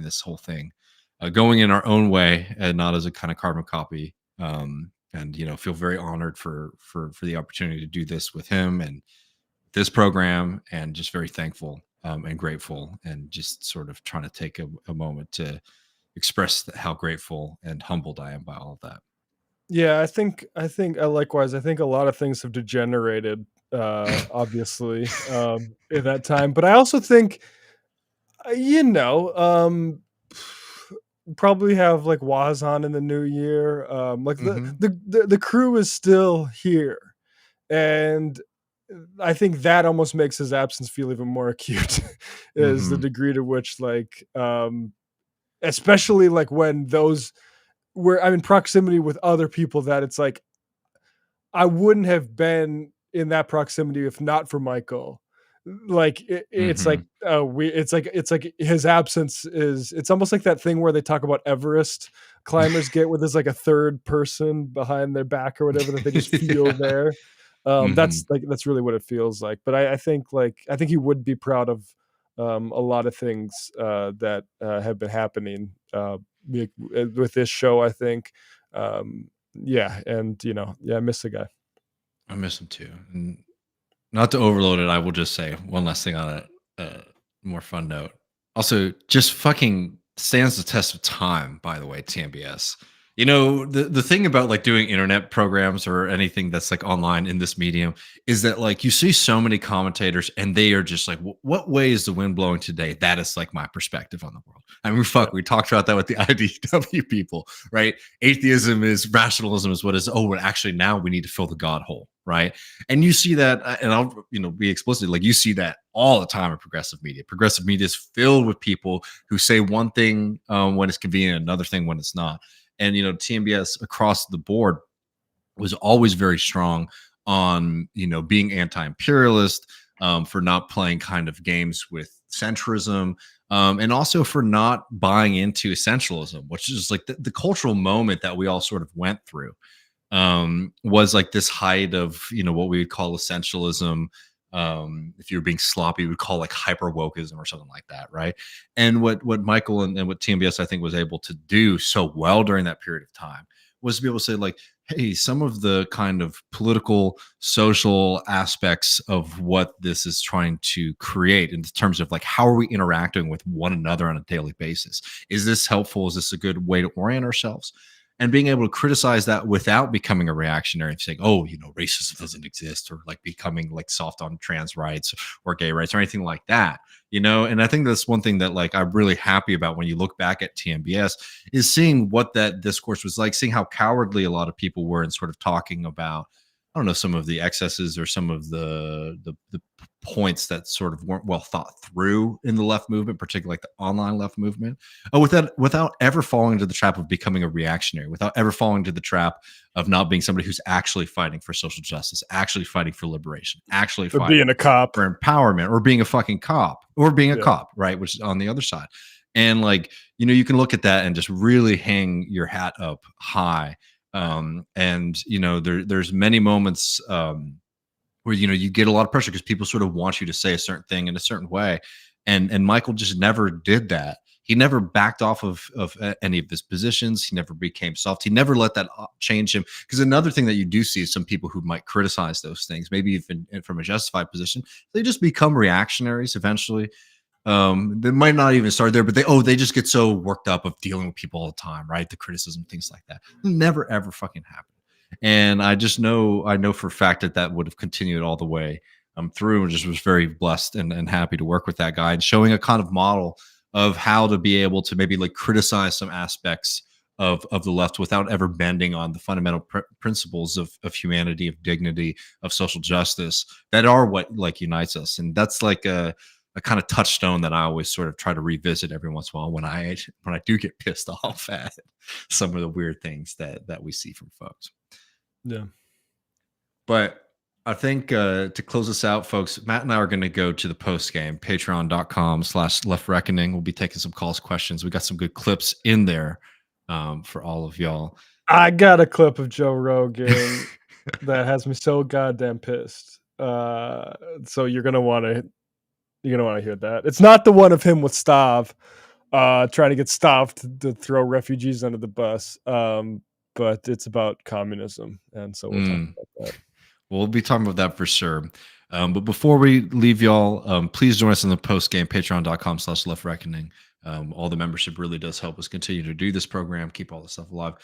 this whole thing going in our own way and not as a kind of carbon copy. And feel very honored for the opportunity to do this with him and this program, and just very thankful and grateful, and just sort of trying to take a moment to express how grateful and humbled I am by all of that. Yeah, I think likewise. I think a lot of things have degenerated, obviously, in that time. But I also think, you know, probably have like Waz on in the new year. Like the crew is still here, and I think that almost makes his absence feel even more acute, is the degree to which, like, especially like when those where I'm in proximity with other people, that it's like I wouldn't have been in that proximity if not for Michael. Like it's like it's like his absence is, it's almost like that thing where they talk about Everest climbers get, where there's like a third person behind their back or whatever that they just feel there. That's really what it feels like. But I think he would be proud of a lot of things that have been happening with this show, I think. Yeah, and I miss the guy. I miss him too. And not to overload it, I will just say one last thing on a more fun note. Also, just fucking stands the test of time, by the way, TMBS. The thing about like doing internet programs or anything that's like online in this medium is that, like, you see so many commentators and they are just like, what way is the wind blowing today? That is like my perspective on the world. I mean, we talked about that with the IDW people, right? Atheism is, rationalism is what is, well, actually now we need to fill the God hole, right? And you see that, and I'll, be explicit, like, you see that all the time in progressive media. Progressive media is filled with people who say one thing when it's convenient, another thing when it's not. And, TMBS across the board was always very strong on, being anti-imperialist, for not playing kind of games with centrism, and also for not buying into essentialism, which is like the cultural moment that we all sort of went through, was like this height of, what we would call essentialism. If you're being sloppy, we would call like hyper wokeism or something like that, right? And what Michael and what TMBS I think was able to do so well during that period of time was to be able to say, like, hey, some of the kind of political, social aspects of what this is trying to create in terms of like, how are we interacting with one another on a daily basis? Is this helpful? Is this a good way to orient ourselves? And being able to criticize that without becoming a reactionary and saying, racism doesn't exist, or like becoming like soft on trans rights or gay rights or anything like that, And I think that's one thing that, like, I'm really happy about when you look back at TMBS, is seeing what that discourse was like, seeing how cowardly a lot of people were in sort of talking about, I don't know, some of the excesses or some of the points that sort of weren't well thought through in the left movement, particularly like the online left movement, without ever falling into the trap of becoming a reactionary, without ever falling into the trap of not being somebody who's actually fighting for social justice, actually fighting for liberation, actually fighting being a cop for empowerment, or being a fucking cop, or being a cop, right? Which is on the other side. And like, you can look at that and just really hang your hat up high. And there's many moments where you get a lot of pressure because people sort of want you to say a certain thing in a certain way, and Michael just never did that. He never backed off of any of his positions. He never became soft. He never let that change him. Because another thing that you do see is some people who might criticize those things, maybe even from a justified position, they just become reactionaries eventually. They might not even start there, but they just get so worked up of dealing with people all the time, right? The criticism, things like that. Never ever fucking happen. And I know for a fact that would have continued all the way through, and just was very blessed and happy to work with that guy, and showing a kind of model of how to be able to maybe like criticize some aspects of the left without ever bending on the fundamental principles of humanity, of dignity, of social justice, that are what like unites us. And that's like a kind of touchstone that I always sort of try to revisit every once in a while when I do get pissed off at some of the weird things that we see from folks. Yeah. But I think to close us out, folks, Matt and I are going to go to the post game, patreon.com/leftreckoning. We'll be taking some calls, questions. We got some good clips in there for all of y'all. I got a clip of Joe Rogan that has me so goddamn pissed. So you're gonna want to hear that. It's not the one of him with Stav trying to get Stav to throw refugees under the bus, but it's about communism, and so we'll talk about that. We'll be talking about that for sure. But before we leave y'all, please join us in the post game, patreon.com/leftreckoning. All the membership really does help us continue to do this program, keep all this stuff alive.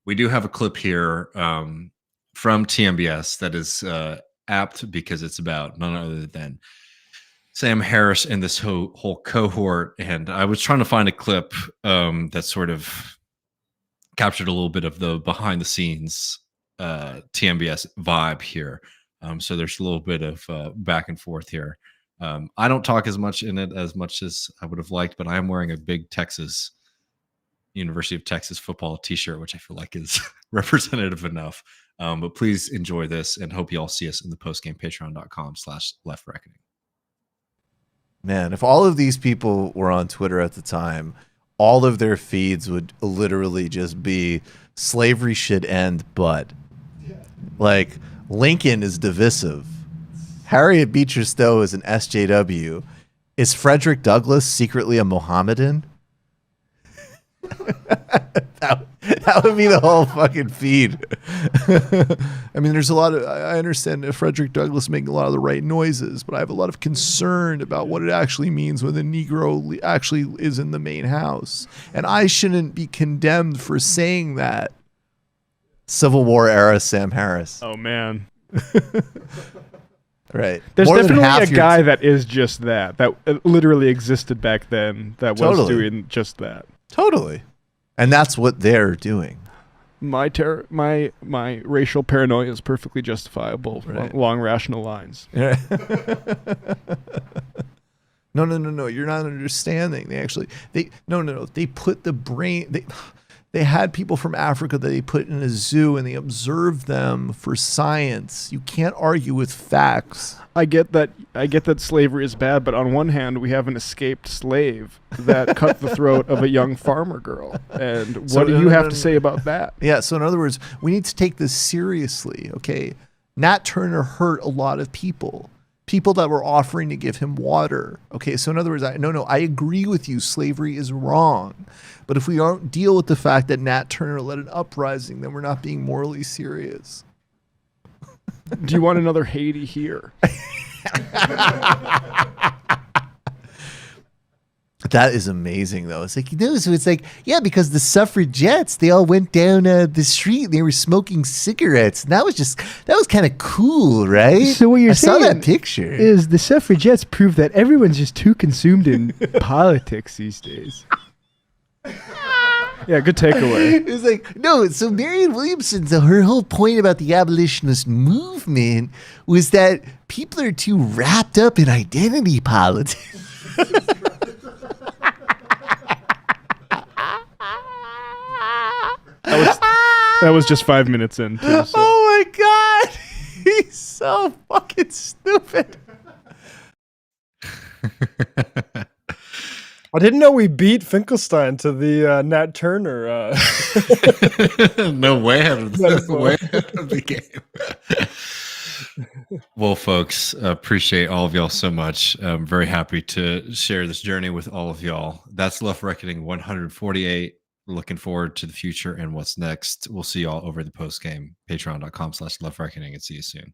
We do have a clip here from TMBS that is apt because it's about none other than Sam Harris and this whole cohort. And I was trying to find a clip that sort of captured a little bit of the behind the scenes TMBS vibe here. So there's a little bit of back and forth here. I don't talk as much in it as much as I would have liked, but I am wearing a big University of Texas football t-shirt, which I feel like is representative enough. But please enjoy this and hope you all see us in the postgame, patreon.com/leftreckoning. Man, if all of these people were on Twitter at the time, all of their feeds would literally just be slavery should end, but like Lincoln is divisive. Harriet Beecher Stowe is an SJW. Is Frederick Douglass secretly a Mohammedan? that would be the whole fucking feed. I mean, there's a lot of, I understand that Frederick Douglass making a lot of the right noises, but I have a lot of concern about what it actually means when the Negro actually is in the main house. And I shouldn't be condemned for saying that. Civil War era Sam Harris. Oh, man. Right. There's definitely a guy that is just that literally existed back then that was doing just that. Totally. And that's what they're doing. My racial paranoia is perfectly justifiable along rational lines. No. You're not understanding. They put the brain. They had people from Africa that they put in a zoo and they observed them for science. You can't argue with facts. I get that slavery is bad, but on one hand, we have an escaped slave that cut the throat of a young farmer girl. And what do you have to say about that? Yeah, so in other words, we need to take this seriously, okay? Nat Turner hurt a lot of people that were offering to give him water. Okay, so in other words, I agree with you. Slavery is wrong. But if we don't deal with the fact that Nat Turner led an uprising, then we're not being morally serious. Do you want another Haiti here? That is amazing, though. It's like, so it's like, yeah, because the suffragettes, they all went down the street and they were smoking cigarettes. And that was kind of cool, right? So what you're saying saw that picture is the suffragettes prove that everyone's just too consumed in politics these days. Yeah, good takeaway. It's like, no, so Marianne Williamson, so her whole point about the abolitionist movement was that people are too wrapped up in identity politics. That was just 5 minutes in, too. So. Oh my God. He's so fucking stupid. I didn't know we beat Finkelstein to the Nat Turner. No way ahead of the game. Well, folks, appreciate all of y'all so much. I'm very happy to share this journey with all of y'all. That's Left Reckoning 148. Looking forward to the future and what's next. We'll see y'all over the post game, patreon.com/leftreckoning, and see you soon.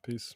Peace.